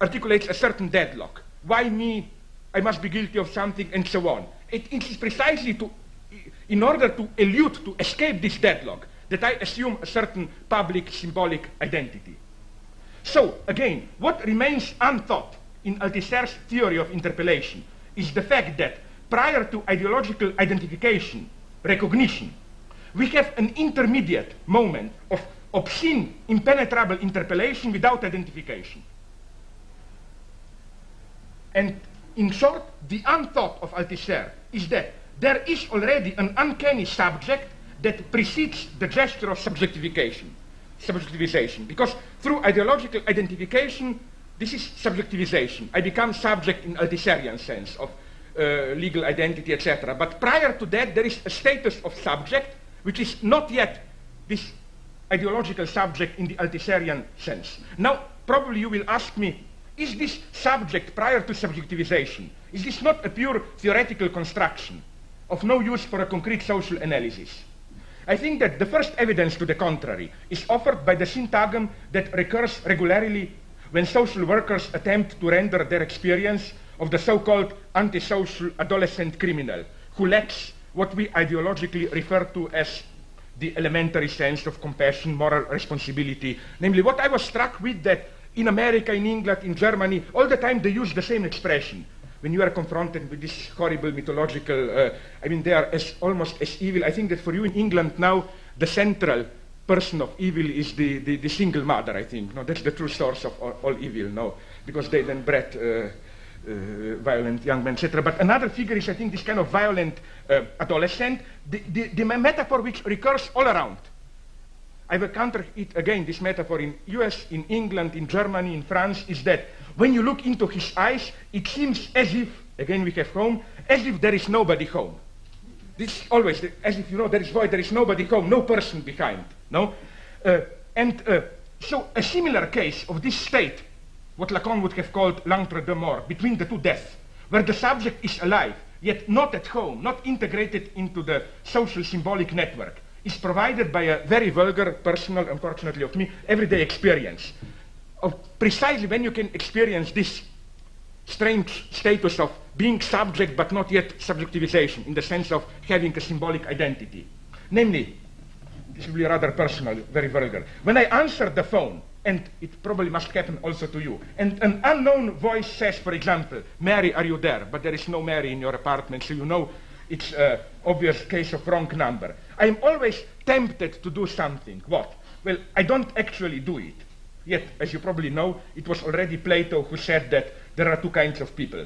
articulates a certain deadlock. Why me? I must be guilty of something, and so on. It is precisely in order to elude, to escape this deadlock, that I assume a certain public symbolic identity. So, again, what remains unthought in Althusser's theory of interpellation is the fact that prior to ideological identification, recognition, we have an intermediate moment of obscene, impenetrable interpellation without identification. And in short, the unthought of Althusser is that there is already an uncanny subject that precedes the gesture of subjectivization, because through ideological identification, this is subjectivization. I become subject in Althusserian sense of legal identity, etc. But prior to that, there is a status of subject which is not yet this ideological subject in the Althusserian sense. Now, probably you will ask me, is this subject prior to subjectivization, is this not a pure theoretical construction of no use for a concrete social analysis? I think that the first evidence to the contrary is offered by the syntagm that recurs regularly when social workers attempt to render their experience of the so-called antisocial adolescent criminal, who lacks what we ideologically refer to as the elementary sense of compassion, moral responsibility. Namely, what I was struck with that in America, in England, in Germany, all the time they use the same expression. When you are confronted with this horrible mythological, I mean, they are almost as evil. I think that for you in England now, the central person of evil is the single mother, I think. No, that's the true source of all evil, no, because they then bred violent young man, etc. But another figure is, I think, this kind of violent adolescent, the metaphor which recurs all around. I've encountered it again, this metaphor in US, in England, in Germany, in France, is that when you look into his eyes, it seems as if, again we have home, as if there is nobody home. This always, as if, you know, there is void, there is nobody home, no person behind, no? So a similar case of this state, what Lacan would have called l'entre-deux-morts, between the two deaths, where the subject is alive, yet not at home, not integrated into the social symbolic network, is provided by a very vulgar, personal, unfortunately of me, everyday experience of precisely when you can experience this strange status of being subject but not yet subjectivization, in the sense of having a symbolic identity. Namely, this will be rather personal, very vulgar. When I answer the phone, and it probably must happen also to you, and an unknown voice says, for example, "Mary, are you there?" But there is no Mary in your apartment, so you know it's an obvious case of wrong number. I am always tempted to do something. What? Well, I don't actually do it. Yet, as you probably know, it was already Plato who said that there are two kinds of people.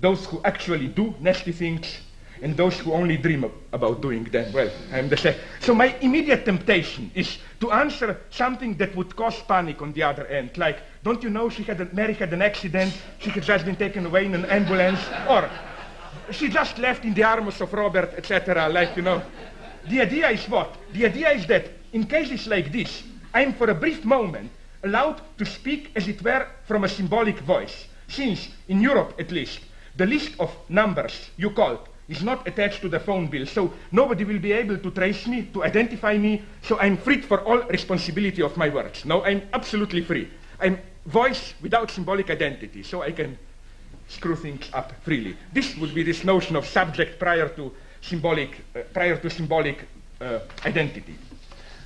Those who actually do nasty things, and those who only dream about doing them. Well, I am the same. So my immediate temptation is to answer something that would cause panic on the other end. Like, don't you know Mary had an accident, she had just been taken away in an ambulance, or she just left in the arms of Robert, etc. Like, you know. The idea is what? The idea is that in cases like this, I am for a brief moment allowed to speak, as it were, from a symbolic voice. Since, in Europe at least, the list of numbers you called is not attached to the phone bill, so nobody will be able to trace me, to identify me, so I'm freed for all responsibility of my words. No, I'm absolutely free. I'm voice without symbolic identity, so I can screw things up freely. This would be this notion of subject prior to symbolic identity.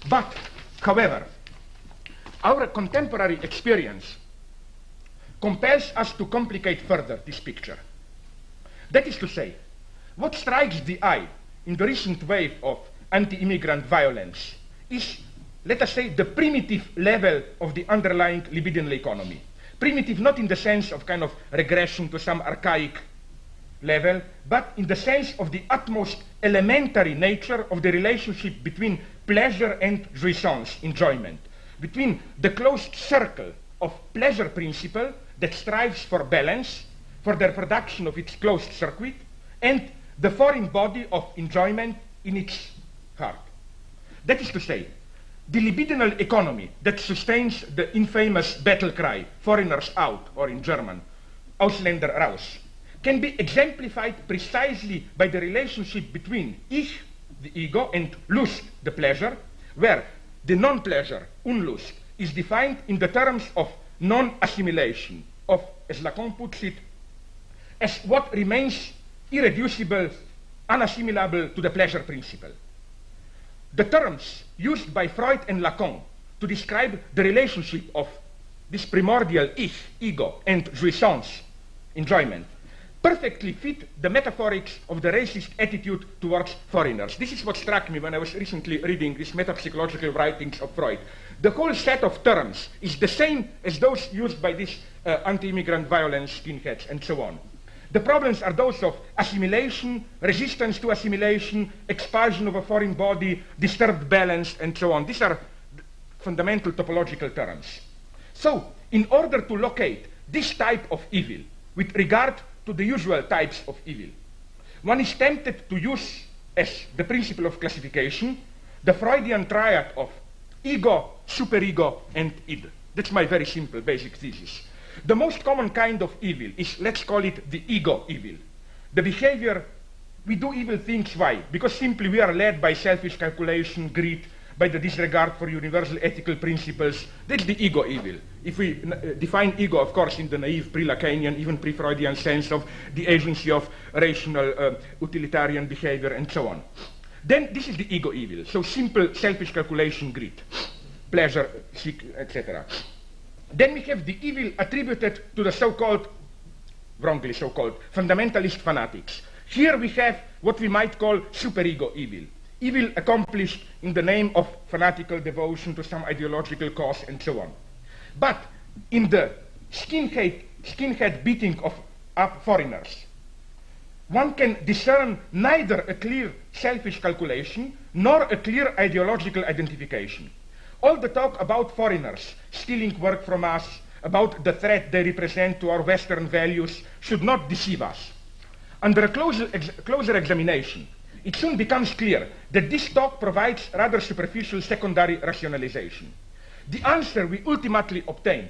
But, however, our contemporary experience compels us to complicate further this picture. That is to say, what strikes the eye in the recent wave of anti-immigrant violence is, let us say, the primitive level of the underlying libidinal economy. Primitive not in the sense of kind of regression to some archaic level, but in the sense of the utmost elementary nature of the relationship between pleasure and jouissance, enjoyment, between the closed circle of pleasure principle that strives for balance, for the reproduction of its closed circuit, and the foreign body of enjoyment in its heart. That is to say, the libidinal economy that sustains the infamous battle cry, foreigners out, or in German, Ausländer raus, can be exemplified precisely by the relationship between Ich, the ego, and Lust, the pleasure, where the non-pleasure, Unlust, is defined in the terms of non-assimilation, of, as Lacan puts it, as what remains irreducible, unassimilable to the pleasure principle. The terms used by Freud and Lacan to describe the relationship of this primordial Ich, ego, and jouissance, enjoyment, perfectly fit the metaphorics of the racist attitude towards foreigners. This is what struck me when I was recently reading these metapsychological writings of Freud. The whole set of terms is the same as those used by these anti-immigrant violence skinheads and so on. The problems are those of assimilation, resistance to assimilation, expulsion of a foreign body, disturbed balance, and so on. These are fundamental topological terms. So, in order to locate this type of evil with regard to the usual types of evil, one is tempted to use as the principle of classification the Freudian triad of ego, superego, and id. That's my very simple basic thesis. The most common kind of evil is, let's call it the ego evil. The behavior, we do evil things, why? Because simply we are led by selfish calculation, greed, by the disregard for universal ethical principles. That's the ego evil. If we define ego, of course, in the naive pre-Lacanian, even pre-Freudian sense of the agency of rational utilitarian behavior and so on. Then this is the ego evil. So simple selfish calculation, greed, pleasure, seek, etc. Then we have the evil attributed to the so-called, wrongly so-called, fundamentalist fanatics. Here we have what we might call superego evil. Evil accomplished in the name of fanatical devotion to some ideological cause and so on. But in the skinhead beating of are foreigners. One can discern neither a clear selfish calculation nor a clear ideological identification. All the talk about foreigners stealing work from us, about the threat they represent to our Western values, should not deceive us. Under a closer examination, it soon becomes clear that this talk provides rather superficial secondary rationalization. The answer we ultimately obtain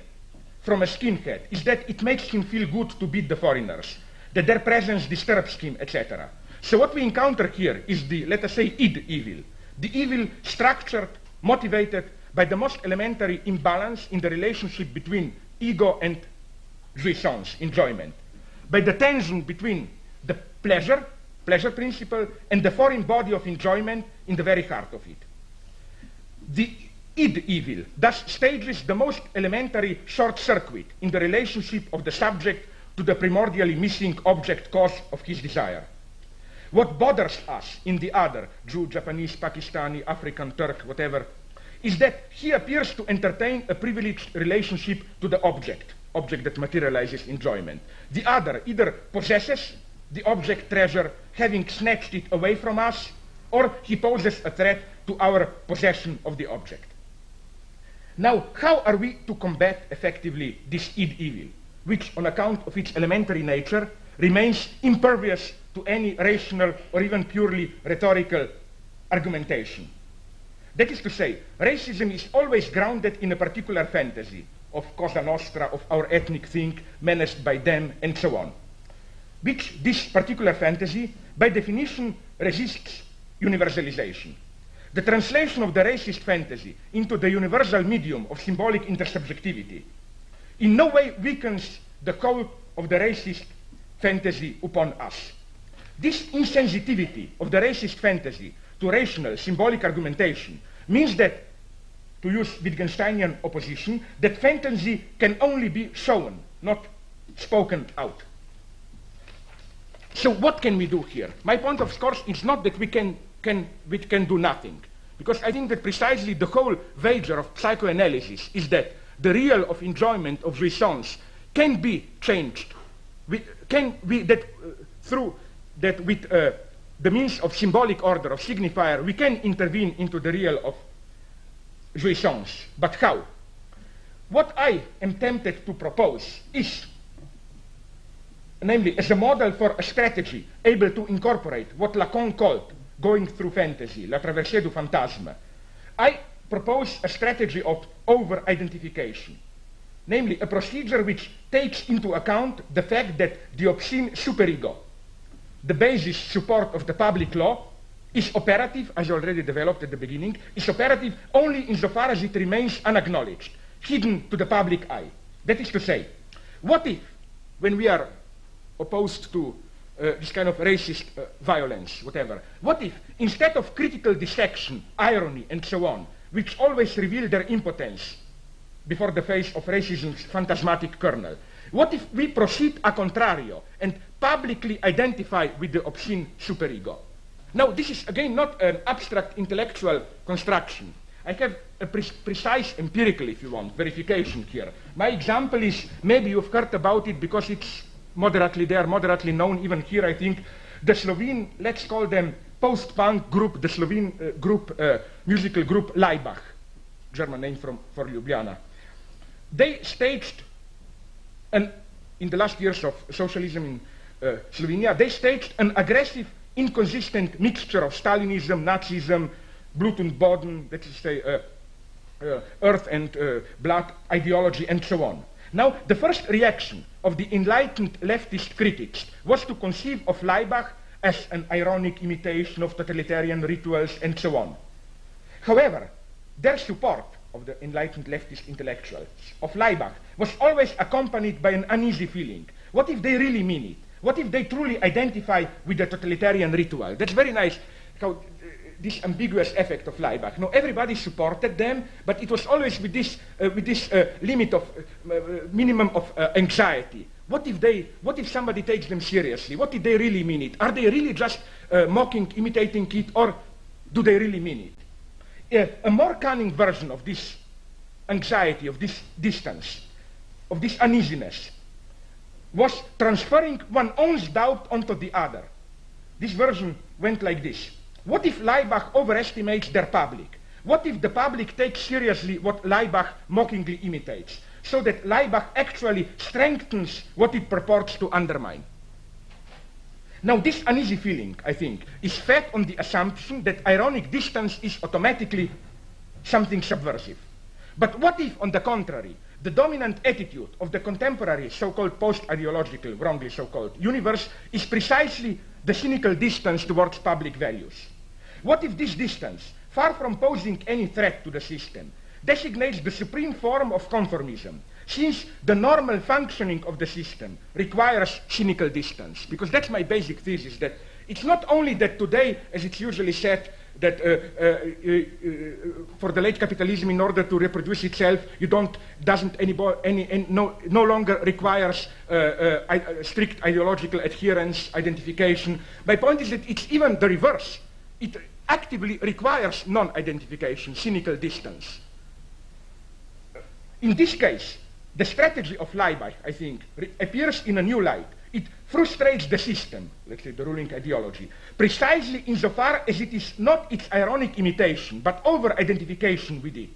from a skinhead is that it makes him feel good to beat the foreigners, that their presence disturbs him, etc. So what we encounter here is the, let us say, id evil. The evil structured, motivated by the most elementary imbalance in the relationship between ego and jouissance, enjoyment, by the tension between the pleasure principle, and the foreign body of enjoyment in the very heart of it. The id evil thus stages the most elementary short circuit in the relationship of the subject to the primordially missing object cause of his desire. What bothers us in the other, Jew, Japanese, Pakistani, African, Turk, whatever, is that he appears to entertain a privileged relationship to the object that materializes enjoyment. The other either possesses the object treasure, having snatched it away from us, or he poses a threat to our possession of the object. Now, how are we to combat effectively this id evil, which, on account of its elementary nature, remains impervious to any rational or even purely rhetorical argumentation? That is to say, racism is always grounded in a particular fantasy of Cosa Nostra, of our ethnic thing, menaced by them, and so on, which this particular fantasy, by definition, resists universalization. The translation of the racist fantasy into the universal medium of symbolic intersubjectivity in no way weakens the hold of the racist fantasy upon us. This insensitivity of the racist fantasy to rational symbolic argumentation means that, to use Wittgensteinian opposition, that fantasy can only be shown, not spoken out. So what can we do here? My point, of course, is not that we can do nothing, because I think that precisely the whole wager of psychoanalysis is that the real of enjoyment of jouissance can be changed, with the means of symbolic order, of signifier, we can intervene into the real of jouissance. But how? What I am tempted to propose is, namely, as a model for a strategy able to incorporate what Lacan called going through fantasy, la traversée du fantasme, I propose a strategy of over-identification, namely a procedure which takes into account the fact that the obscene superego, the basis support of the public law, is operative, as already developed at the beginning, is operative only insofar as it remains unacknowledged, hidden to the public eye. That is to say, what if, when we are opposed to this kind of racist violence, whatever, what if, instead of critical dissection, irony, and so on, which always reveal their impotence before the face of racism's phantasmatic kernel, what if we proceed a contrario and publicly identify with the obscene superego? Now, this is again not an abstract intellectual construction. I have a precise empirical, if you want, verification here. My example is, maybe you've heard about it because it's they are moderately known even here, I think, the Slovene, let's call them post-punk group, the Slovene musical group Laibach, German name for Ljubljana. They staged, in the last years of socialism in Slovenia, they staged an aggressive, inconsistent mixture of Stalinism, Nazism, Blut und Boden, that is to say, earth and blood ideology, and so on. Now, the first reaction of the enlightened leftist critics was to conceive of Laibach as an ironic imitation of totalitarian rituals and so on. However, their support of the enlightened leftist intellectuals of Laibach was always accompanied by an uneasy feeling. What if they really mean it? What if they truly identify with the totalitarian ritual? That's very nice, how this ambiguous effect of Laibach. No, everybody supported them, but it was always with this limit of minimum of anxiety. What if somebody takes them seriously? What did they really mean it? Are they really just mocking, imitating it, or do they really mean it? A more cunning version of this anxiety, of this distance, of this uneasiness, was transferring one's own doubt onto the other. This version went like this. What if Leibach overestimates their public? What if the public takes seriously what Leibach mockingly imitates, so that Leibach actually strengthens what it purports to undermine? Now, this uneasy feeling, I think, is fed on the assumption that ironic distance is automatically something subversive. But what if, on the contrary, the dominant attitude of the contemporary so-called post-ideological, wrongly so-called, universe is precisely the cynical distance towards public values? What if this distance, far from posing any threat to the system, designates the supreme form of conformism, since the normal functioning of the system requires cynical distance? Because that's my basic thesis, that it's not only that today, as it's usually said, that for the late capitalism, in order to reproduce itself, no longer requires strict ideological adherence, identification. My point is that it's even the reverse. It actively requires non-identification, cynical distance. In this case, the strategy of Leibach, I think, appears in a new light. It frustrates the system, let's say the ruling ideology, precisely insofar as it is not its ironic imitation, but over-identification with it.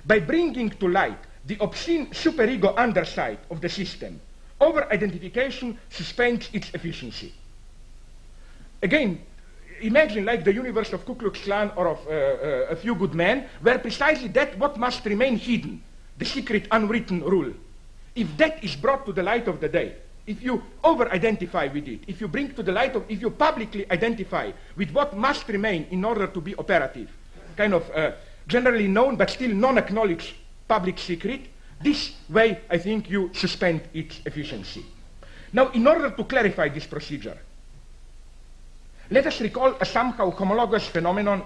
By bringing to light the obscene superego underside of the system, over-identification suspends its efficiency. Again, imagine like the universe of Ku Klux Klan or of A Few Good Men, where precisely that what must remain hidden, the secret unwritten rule. If that is brought to the light of the day, if you over-identify with it, if you bring to the light of, if you publicly identify with what must remain in order to be operative, kind of generally known but still non-acknowledged public secret, this way I think you suspend its efficiency. Now, in order to clarify this procedure, let us recall a somehow homologous phenomenon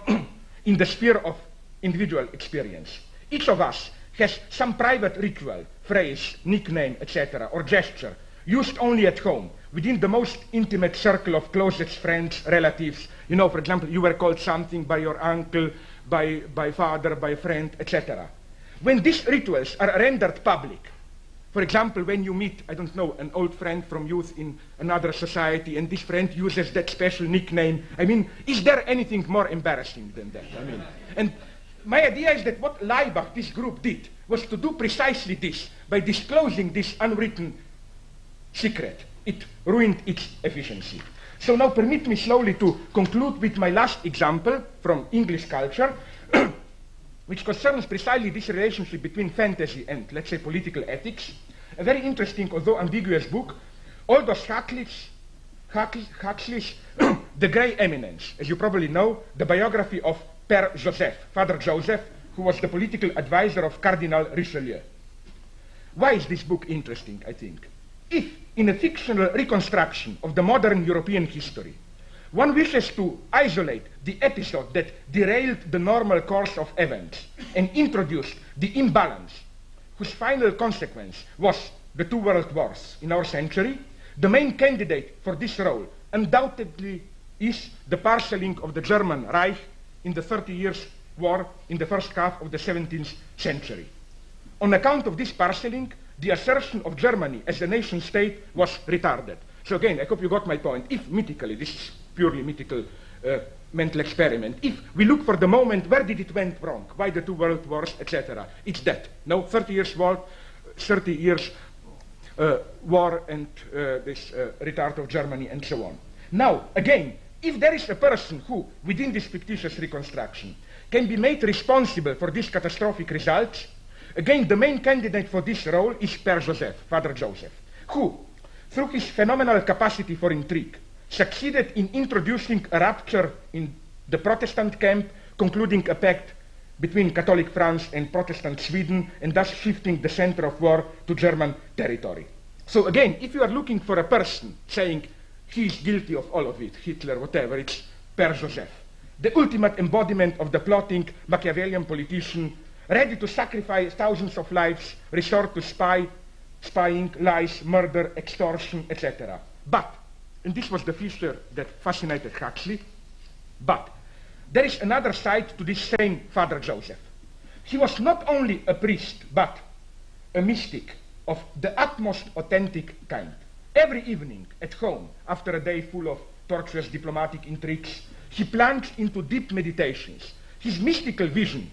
in the sphere of individual experience. Each of us has some private ritual, phrase, nickname, etc., or gesture, used only at home, within the most intimate circle of closest friends, relatives. You know, for example, you were called something by your uncle, by father, by a friend, etc. When these rituals are rendered public, for example, when you meet, I don't know, an old friend from youth in another society, and this friend uses that special nickname, I mean, is there anything more embarrassing than that? I mean, and my idea is that what Leibach, this group, did was to do precisely this. By disclosing this unwritten secret, it ruined its efficiency. So now permit me slowly to conclude with my last example from English culture, which concerns precisely this relationship between fantasy and, let's say, political ethics. A very interesting, although ambiguous book, Aldous Huxley's The Grey Eminence, as you probably know, the biography of Père Joseph, Father Joseph, who was the political advisor of Cardinal Richelieu. Why is this book interesting, I think? If, in a fictional reconstruction of the modern European history, one wishes to isolate the episode that derailed the normal course of events and introduced the imbalance whose final consequence was the two world wars in our century, the main candidate for this role undoubtedly is the parceling of the German Reich in the 30 Years' War in the first half of the 17th century. On account of this parceling, the assertion of Germany as a nation state was retarded. So again, I hope you got my point. If mythically, this is purely mythical mental experiment, if we look for the moment where did it went wrong, why the two world wars, etc., it's that. No, 30 years war, 30 years war and this retard of Germany and so on. Now, again, if there is a person who, within this fictitious reconstruction, can be made responsible for these catastrophic results, again, the main candidate for this role is Père Joseph, Father Joseph, who, through his phenomenal capacity for intrigue, succeeded in introducing a rupture in the Protestant camp, concluding a pact between Catholic France and Protestant Sweden, and thus shifting the center of war to German territory. So again, if you are looking for a person saying he is guilty of all of it, Hitler, whatever, it's Père Joseph, the ultimate embodiment of the plotting Machiavellian politician, ready to sacrifice thousands of lives, resort to spying, lies, murder, extortion, etc. But, and this was the feature that fascinated Huxley, but there is another side to this same Father Joseph. He was not only a priest, but a mystic of the utmost authentic kind. Every evening at home, after a day full of tortuous diplomatic intrigues, he plunged into deep meditations. His mystical vision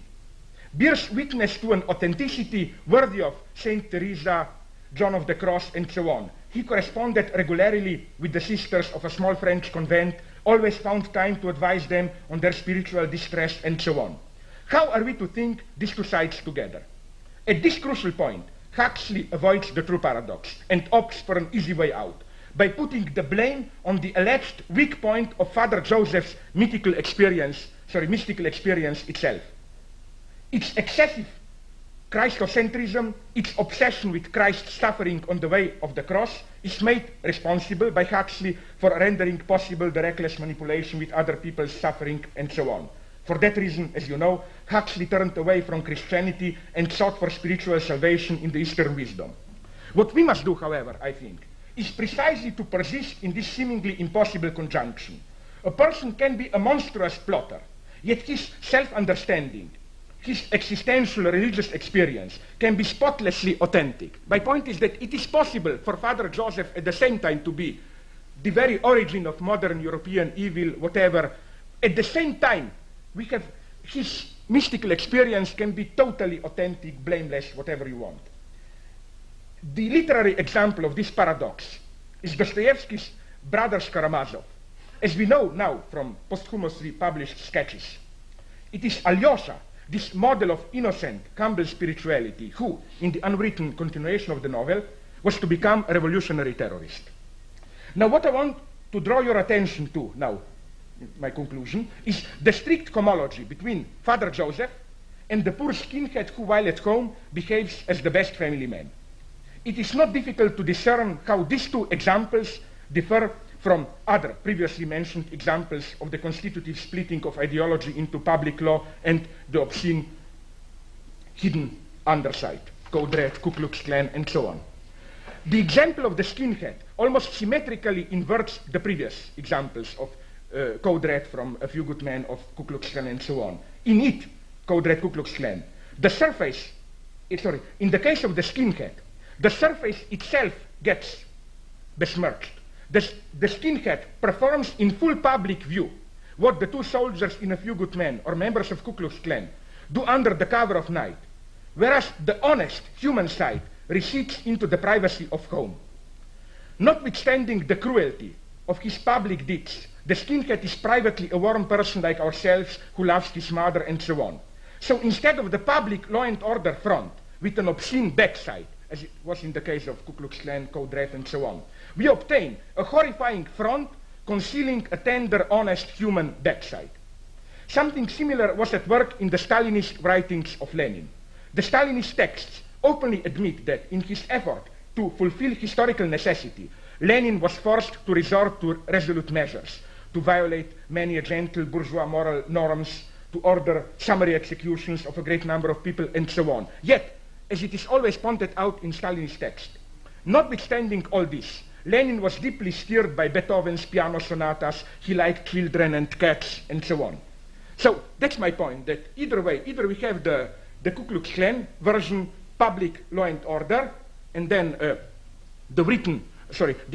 bears witness to an authenticity worthy of Saint Teresa, John of the Cross, and so on. He corresponded regularly with the sisters of a small French convent, always found time to advise them on their spiritual distress, and so on. How are we to think these two sides together? At this crucial point, Huxley avoids the true paradox and opts for an easy way out by putting the blame on the alleged weak point of Father Joseph's mystical experience itself. Its excessive Christocentrism, its obsession with Christ's suffering on the way of the cross, is made responsible by Huxley for rendering possible the reckless manipulation with other people's suffering and so on. For that reason, as you know, Huxley turned away from Christianity and sought for spiritual salvation in the Eastern wisdom. What we must do, however, I think, is precisely to persist in this seemingly impossible conjunction. A person can be a monstrous plotter, yet his self-understanding, his existential religious experience can be spotlessly authentic. My point is that it is possible for Father Joseph at the same time to be the very origin of modern European evil, whatever. At the same time, we have his mystical experience can be totally authentic, blameless, whatever you want. The literary example of this paradox is Dostoevsky's Brothers Karamazov, as we know now from posthumously published sketches. It is Alyosha, this model of innocent, humble spirituality, who, in the unwritten continuation of the novel, was to become a revolutionary terrorist. Now, what I want to draw your attention to now, my conclusion, is the strict homology between Father Joseph and the poor skinhead who, while at home, behaves as the best family man. It is not difficult to discern how these two examples differ from other previously mentioned examples of the constitutive splitting of ideology into public law and the obscene hidden underside, Code Red, Ku Klux Klan, and so on. The example of the skinhead almost symmetrically inverts the previous examples of Code Red from A Few Good Men, of Ku Klux Klan, and so on. In it, Code Red, Ku Klux Klan, the surface, in the case of the skinhead, the surface itself gets besmirched. The skinhead performs in full public view what the two soldiers in A Few Good Men or members of Ku Klux Klan do under the cover of night, whereas the honest human side recedes into the privacy of home. Notwithstanding the cruelty of his public deeds, the skinhead is privately a warm person like ourselves who loves his mother and so on. So instead of the public law and order front with an obscene backside, as it was in the case of Ku Klux Klan, Code Red, and so on, we obtain a horrifying front concealing a tender, honest human backside. Something similar was at work in the Stalinist writings of Lenin. The Stalinist texts openly admit that in his effort to fulfill historical necessity, Lenin was forced to resort to resolute measures, to violate many gentle bourgeois moral norms, to order summary executions of a great number of people, and so on. Yet, as it is always pointed out in Stalinist text, notwithstanding all this, Lenin was deeply stirred by Beethoven's piano sonatas, he liked children and cats, and so on. So that's my point, that either way, either we have the Ku Klux Klan version, public law and order, and then the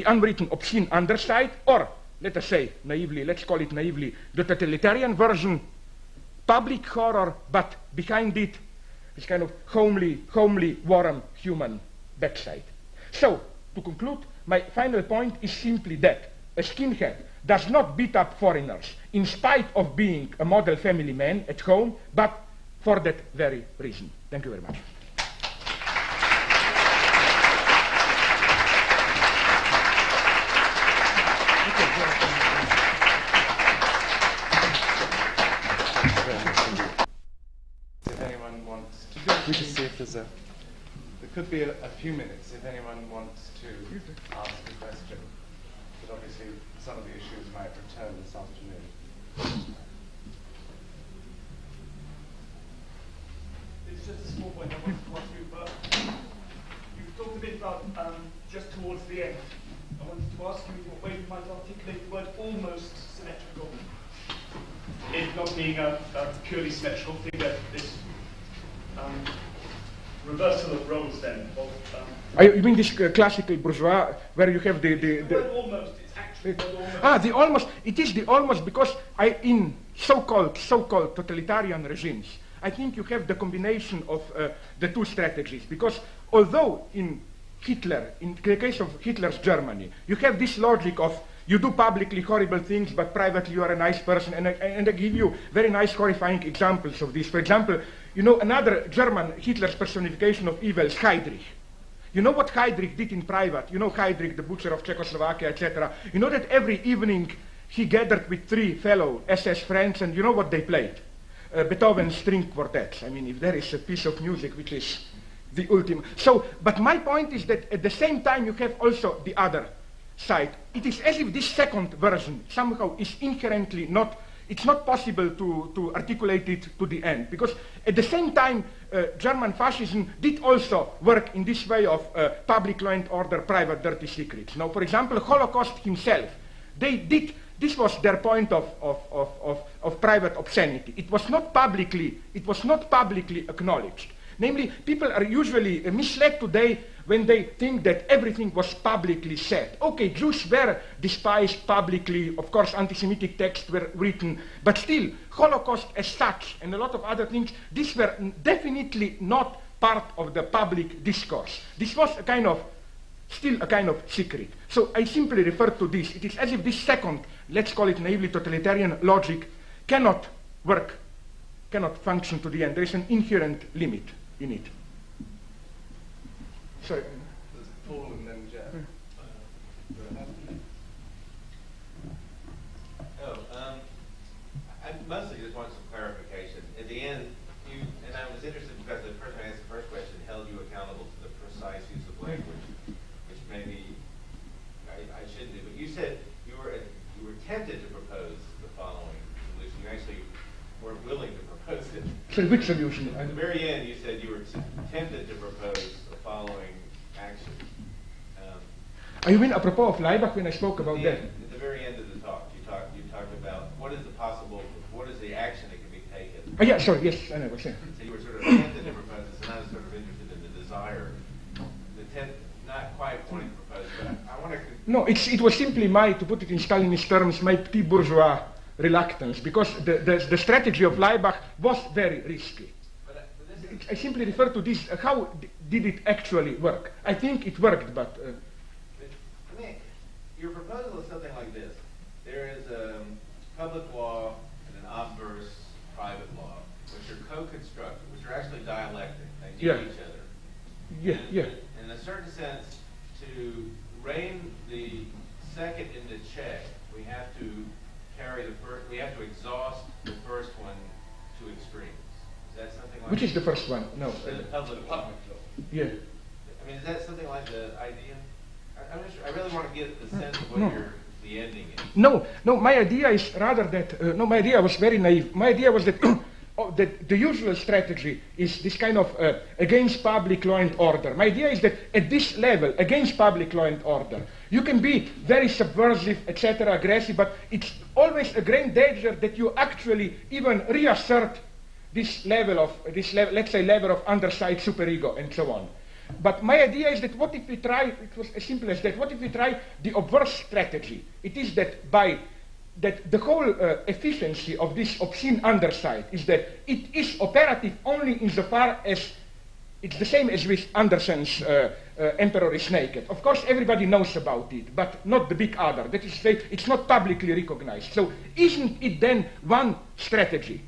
unwritten obscene underside, or let us say naively, let's call it naively, the totalitarian version, public horror, but behind it, this kind of homely, warm human backside. So, to conclude, my final point is simply that a skinhead does not beat up foreigners in spite of being a model family man at home, but for that very reason. Thank you very much. If anyone wants to, we just see if there's a. There could be a few minutes if anyone wants to ask a question. But obviously, some of the issues might return this afternoon. It's just a small point I wanted to ask you, but you've talked a bit about just towards the end. I wanted to ask you in what way you might articulate the word almost symmetrical. It not being a purely symmetrical figure, this reversal of roles then. You mean this classical bourgeois, where you have the almost, it's actually almost. The almost, it is the almost, because in so-called totalitarian regimes, I think you have the combination of the two strategies, because although in the case of Hitler's Germany, you have this logic of you do publicly horrible things, but privately you are a nice person, and I give you very nice horrifying examples of this. For example, you know, another German Hitler's personification of evil is Heydrich. You know what Heydrich did in private? You know Heydrich, the butcher of Czechoslovakia, etc. You know that every evening he gathered with 3 fellow SS friends, and you know what they played? Beethoven's string quartets. I mean, if there is a piece of music which is the ultimate. So, but my point is that at the same time you have also the other side. It is as if this second version somehow is inherently not, it's not possible to articulate it to the end, because at the same time German fascism did also work in this way of public law and order, private dirty secrets. Now, for example, Holocaust himself, they did, this was their point of private obscenity. It was not publicly acknowledged. Namely, people are usually misled today when they think that everything was publicly said. Okay, Jews were despised publicly, of course anti-Semitic texts were written, but still, Holocaust as such and a lot of other things, these were definitely not part of the public discourse. This was a kind of, still a kind of secret. So I simply refer to this. It is as if this second, let's call it naively totalitarian logic, cannot work, cannot function to the end. There is an inherent limit in it. Sorry. There's Paul and then Jeff. I mostly just want some clarification. At the end, and I was interested because the person who asked the first question held you accountable to the precise use of language, which maybe I shouldn't do. But you said you were tempted to propose the following solution. You actually weren't willing to propose it. So which solution? At the very end, you said you were tempted to propose the following action. You mean apropos of Laibach when I spoke about that? At the very end of the talk, you talked about what is the action that can be taken. Oh, yeah, sorry, yes, I know what you're saying. So you were sort of tempted to propose this, and I was sort of interested in the desire, not quite wanting to propose, but I want to... No, it was simply to put it in Stalinist terms, my petit bourgeois reluctance, because the strategy of Laibach was very risky. I simply refer to this, how did it actually work? I think it worked, but... I mean, your proposal is something like this. There is a public law and an obverse private law, which are co-constructed, which are actually dialectic. They need each other. Yeah. In a certain sense, to rein the second into check, we have to carry the first, we have to exhaust the first one to extremes. Is that something like... Which is the first one? No. The public law. Yeah. I mean, is that something like the idea? I really want to get the sense of what the ending is. No, my idea is rather that, my idea was very naive. My idea was that, that the usual strategy is this kind of against public law and order. My idea is that at this level, against public law and order, you can be very subversive, etc., aggressive, but it's always a great danger that you actually even reassert this level, let's say level of underside superego and so on. But my idea is that what if we try, it was as simple as that, what if we try the obverse strategy? It is that the whole efficiency of this obscene underside is that it is operative only insofar as it's the same as with Andersen's Emperor is Naked. Of course, everybody knows about it, but not the big other. That is to say, it's not publicly recognized. So isn't it then one strategy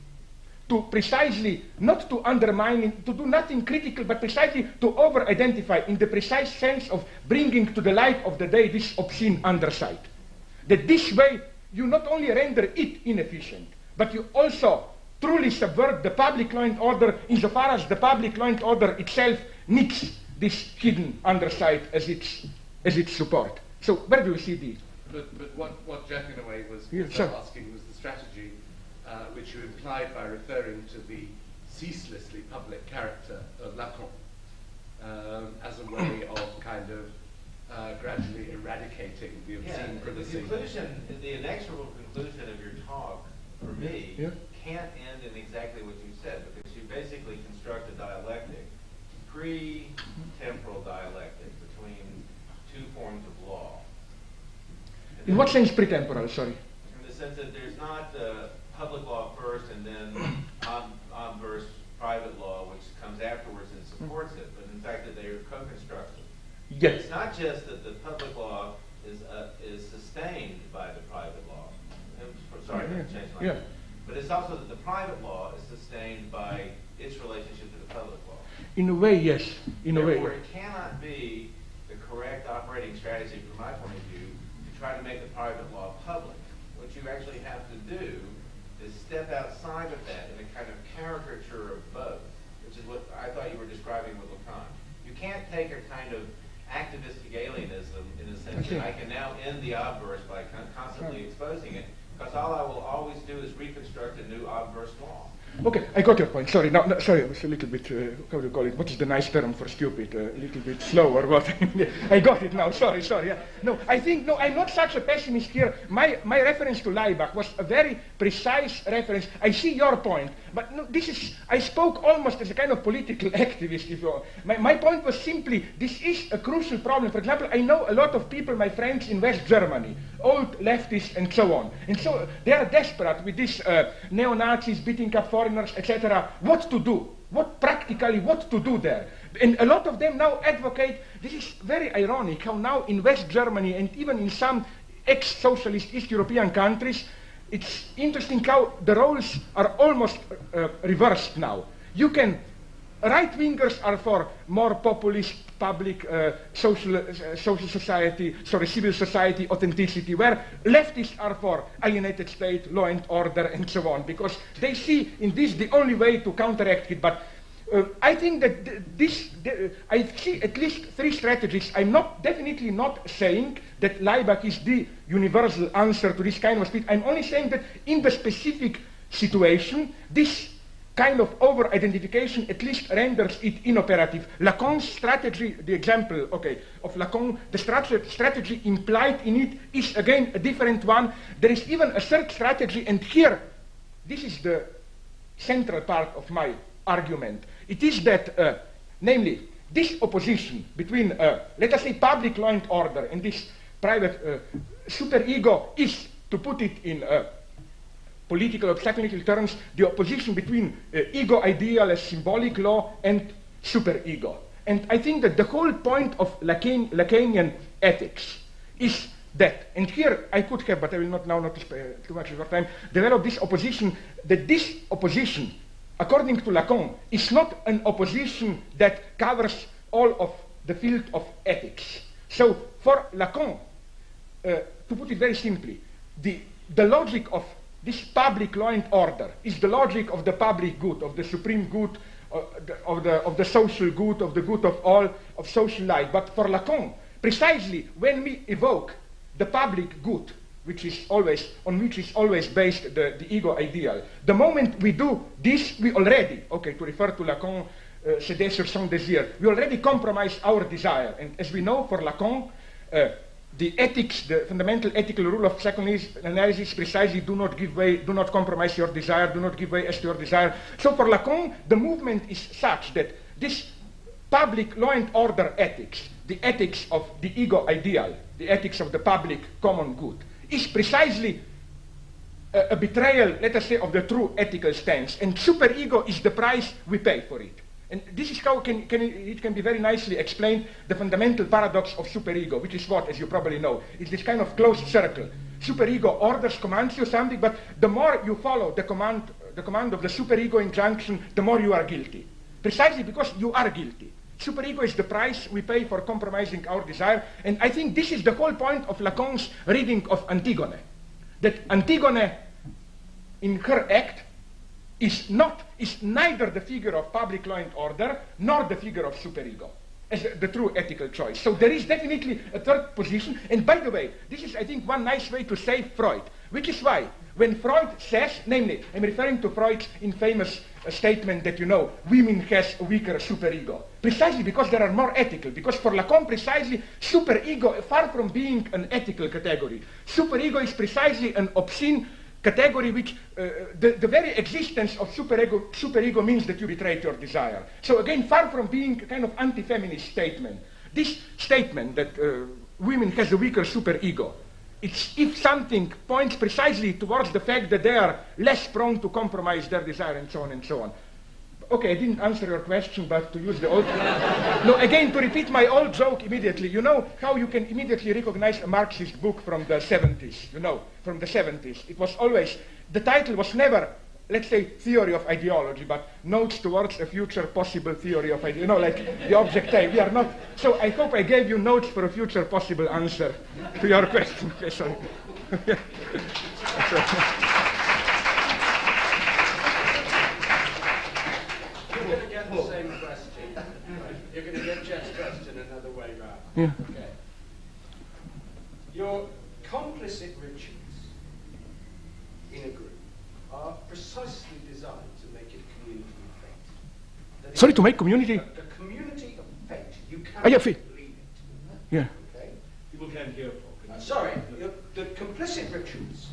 to precisely, not to undermine, to do nothing critical, but precisely to over-identify in the precise sense of bringing to the light of the day this obscene underside? That this way, you not only render it inefficient, but you also truly subvert the public law and order insofar as the public law and order itself needs this hidden underside as its support. So where do you see the... But what Jeff in a way was asking was the strategy which you implied by referring to the ceaselessly public character of Lacan as a way of kind of gradually eradicating the obscene privacy. The inexorable conclusion of your talk, for me, can't end in exactly what you said, because you basically construct a dialectic pre-temporal dialectic between two forms of law. In what sense pre-temporal, sorry? In the sense that there's not public law first and then obverse private law, which comes afterwards and supports it, but in fact that they are co-constructive. Yes. It's not just that the public law is sustained by the private law. Sorry, I changed my mind. But it's also that the private law is sustained by its relationship to the public law. In a way, yes. In a way. Therefore, it cannot be the correct operating strategy, from my point of view, to try to make the private law public. What you actually have to do is step outside of that in a kind of caricature of both, which is what I thought you were describing with Lacan. You can't take a kind of activist Hegelianism in the sense that I can now end the obverse by constantly exposing it, because all I will always do is reconstruct a new obverse law. Okay, I got your point. Sorry, no, sorry, I was a little bit, how do you call it? What is the nice term for stupid? A little bit slow or what? I got it now, sorry. Yeah. No, I think, no, I'm not such a pessimist here. My reference to Laibach was a very precise reference. I see your point, but no, this is, I spoke almost as a kind of political activist, if you want. My point was simply, this is a crucial problem. For example, I know a lot of people, my friends in West Germany, old leftists and so on. And so they are desperate with this neo-Nazis beating up foreigners, etc. What to do? What to do there? And a lot of them now advocate, this is very ironic, how now in West Germany and even in some ex-socialist East European countries, it's interesting how the roles are almost reversed now. You can, right-wingers are for more populist public civil society authenticity, where leftists are for alienated state, law and order, and so on, because they see in this the only way to counteract it. But I think that I see at least three strategies. I'm definitely not saying that Laibach is the universal answer to this kind of speech. I'm only saying that in the specific situation, this kind of over-identification at least renders it inoperative. Lacan's strategy, the example, of Lacan, the strategy implied in it is again a different one. There is even a third strategy, and here, this is the central part of my argument. It is that, namely, this opposition between, let us say, public law and order and this private superego is, to put it in political or technical terms, the opposition between ego ideal as symbolic law and superego. And I think that the whole point of Lacanian ethics is that, and here I could have, but I will not now not spare too much of your time, develop this opposition, that this opposition, according to Lacan, is not an opposition that covers all of the field of ethics. So for Lacan, to put it very simply, the logic of this public law and order is the logic of the public good, of the supreme good, of the social good, of the good of all, of social life. But for Lacan, precisely when we evoke the public good, which is always, on which is always based the ego ideal, the moment we do this, we already, to refer to Lacan, céder sur son désir, we already compromise our desire. And as we know, for Lacan, the ethics, the fundamental ethical rule of psychoanalysis precisely do not give way, do not compromise your desire, do not give way as to your desire. So for Lacan, the movement is such that this public law and order ethics, the ethics of the ego ideal, the ethics of the public common good, is precisely a betrayal, let us say, of the true ethical stance. And superego is the price we pay for it. And this is how it can be very nicely explained, the fundamental paradox of superego, which is what, as you probably know, it's this kind of closed circle. Superego orders, commands you something, but the more you follow the command of the superego injunction, the more you are guilty. Precisely because you are guilty. Superego is the price we pay for compromising our desire, and I think this is the whole point of Lacan's reading of Antigone. That Antigone, in her act, is neither the figure of public law and order, nor the figure of superego, as the true ethical choice. So there is definitely a third position, and by the way, this is, I think, one nice way to save Freud, which is why, when Freud says, namely, I'm referring to Freud's infamous statement that, women has a weaker superego, precisely because they are more ethical, because for Lacan, precisely, superego, far from being an ethical category, superego is precisely an obscene category which, the very existence of superego means that you betrayed your desire. So again, far from being a kind of anti-feminist statement, this statement that women has a weaker superego, it's if something points precisely towards the fact that they are less prone to compromise their desire and so on and so on. Okay, I didn't answer your question, but to use the old... No, again, to repeat my old joke immediately, you know how you can immediately recognize a Marxist book from the 70s, you know, from the 70s. It was always, the title was never, let's say, theory of ideology, but notes towards a future possible theory of ideology, you know, like the object A. We are not... So I hope I gave you notes for a future possible answer to your question. Okay, sorry. You're going to get the same question. Right? You're going to get Jeff's question another way round. Yeah. Okay. Your complicit rituals in a group are precisely designed to make it a community of fate. That Sorry, is, to make community? a community of fate. You cannot yeah, fate. leave it. Yeah. Okay? People can't hear. Sorry, the complicit rituals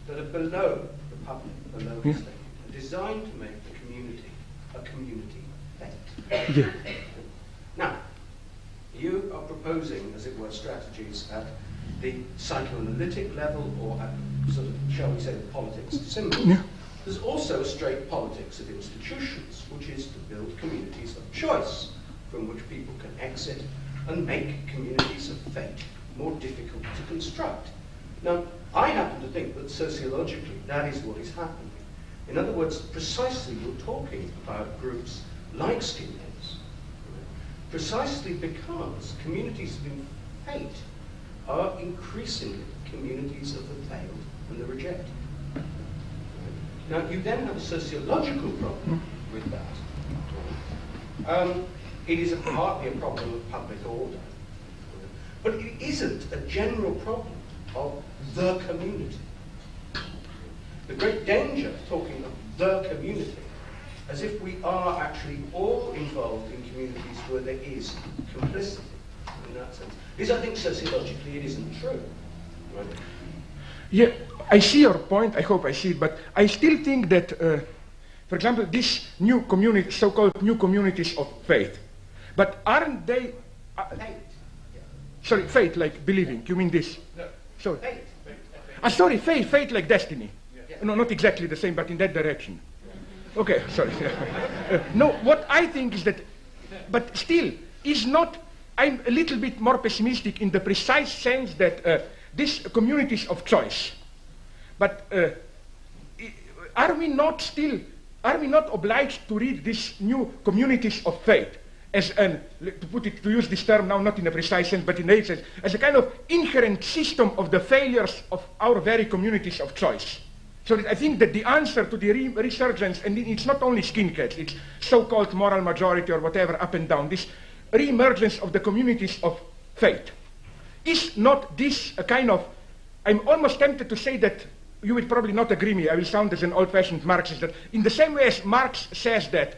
that are below the public, below the state, are designed to make the community a community of fate. Yeah. Now, you are proposing, as it were, strategies at the psychoanalytic level or at sort of, shall we say, the politics of symbols. Yeah. There's also a straight politics of institutions, which is to build communities of choice from which people can exit and make communities of fate more difficult to construct. Now, I happen to think that sociologically that is what is happening. In other words, precisely you're talking about groups like skinheads, precisely because communities of fate are increasingly communities of the failed and the rejected. Now, you then have a sociological problem with that. It is partly a problem of public order, but it isn't a general problem of the community. The great danger of talking of the community, as if we are actually all involved in communities where there is complicity, in that sense, is, I think, sociologically it isn't true. Right? Yeah, I see your point, I hope I see it, but I still think that, for example, these new communities, so-called new communities of faith, but aren't they... Fate. Sorry, faith, like believing, you mean this? No. Sorry. Fate. Sorry, faith like destiny. Yeah. No, not exactly the same, but in that direction. Okay, sorry. No, what I think is that, but still, is not, I'm a little bit more pessimistic in the precise sense that these communities of choice, but are we not obliged to read these new communities of faith as to use this term now not in a precise sense, but in a sense, as a kind of inherent system of the failures of our very communities of choice? So that I think that the answer to the resurgence, and it's not only skinheads, it's so-called moral majority or whatever, up and down, this re-emergence of the communities of faith. Is not this a kind of, I'm almost tempted to say that, you will probably not agree with me, I will sound as an old-fashioned Marxist, that in the same way as Marx says that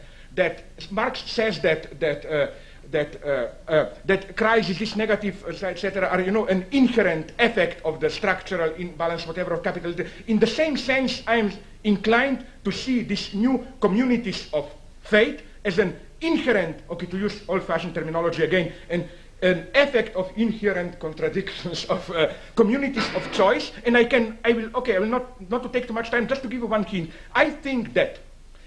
crisis, this negative, etc., are, you know, an inherent effect of the structural imbalance, whatever, of capitalism. In the same sense, I am inclined to see these new communities of faith as an inherent, okay, to use old-fashioned terminology again, an effect of inherent contradictions of communities of choice. And I will not to take too much time, just to give you one hint. I think that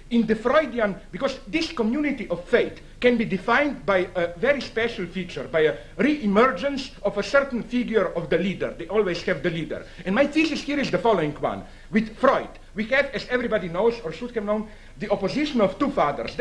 in the Freudian, because this community of faith can be defined by a very special feature, by a re-emergence of a certain figure of the leader. They always have the leader. And my thesis here is the following one. With Freud, we have, as everybody knows, or should have known, the opposition of two fathers.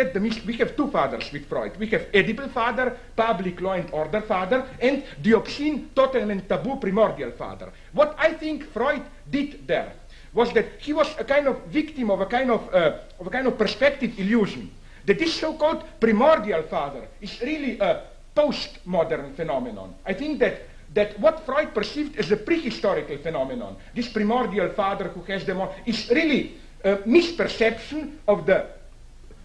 We have two fathers with Freud. We have edible father, public law and order father, and the obscene, totem and taboo primordial father. What I think Freud did there was that he was a kind of victim of a kind of perspective illusion. That this so-called primordial father is really a postmodern phenomenon. I think that what Freud perceived as a prehistorical phenomenon, this primordial father who has them all, is really a misperception of the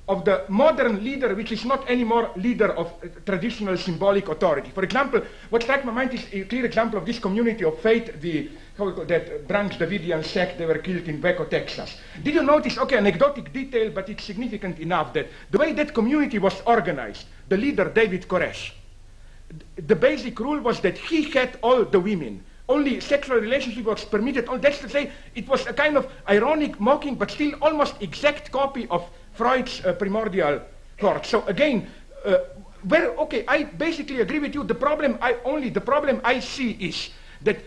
of the modern leader, which is not anymore leader of traditional symbolic authority. For example, what struck my mind is a clear example of this community of faith, that Branch Davidian sect, they were killed in Waco, Texas. Did you notice, okay, anecdotic detail, but it's significant enough, that the way that community was organized, the leader, David Koresh, the basic rule was that he had all the women. Only sexual relationship was permitted. That's to say, it was a kind of ironic, mocking, but still almost exact copy of Freud's primordial thought. So again, okay, I basically agree with you. The problem I see is that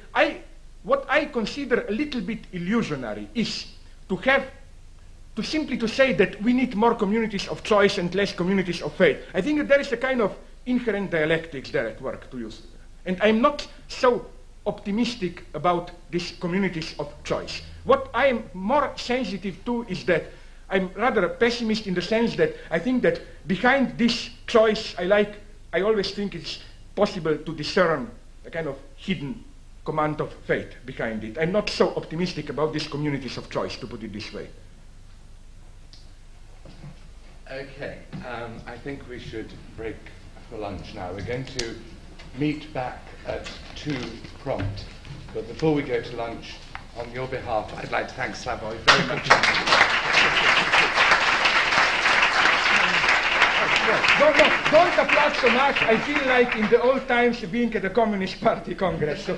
what I consider a little bit illusionary is to simply say that we need more communities of choice and less communities of faith. I think that there is a kind of inherent dialectics there at work, to use. And I'm not so optimistic about these communities of choice. What I am more sensitive to is that I'm rather a pessimist in the sense that I think that behind this choice, I always think it's possible to discern a kind of hidden command of faith behind it. I'm not so optimistic about these communities of choice, to put it this way. Okay, I think we should break for lunch now. We're going to meet back at 2 prompt. But before we go to lunch, on your behalf, I'd like to thank Slavoj very much. Don't applaud so much. I feel like in the old times being at the Communist Party Congress. So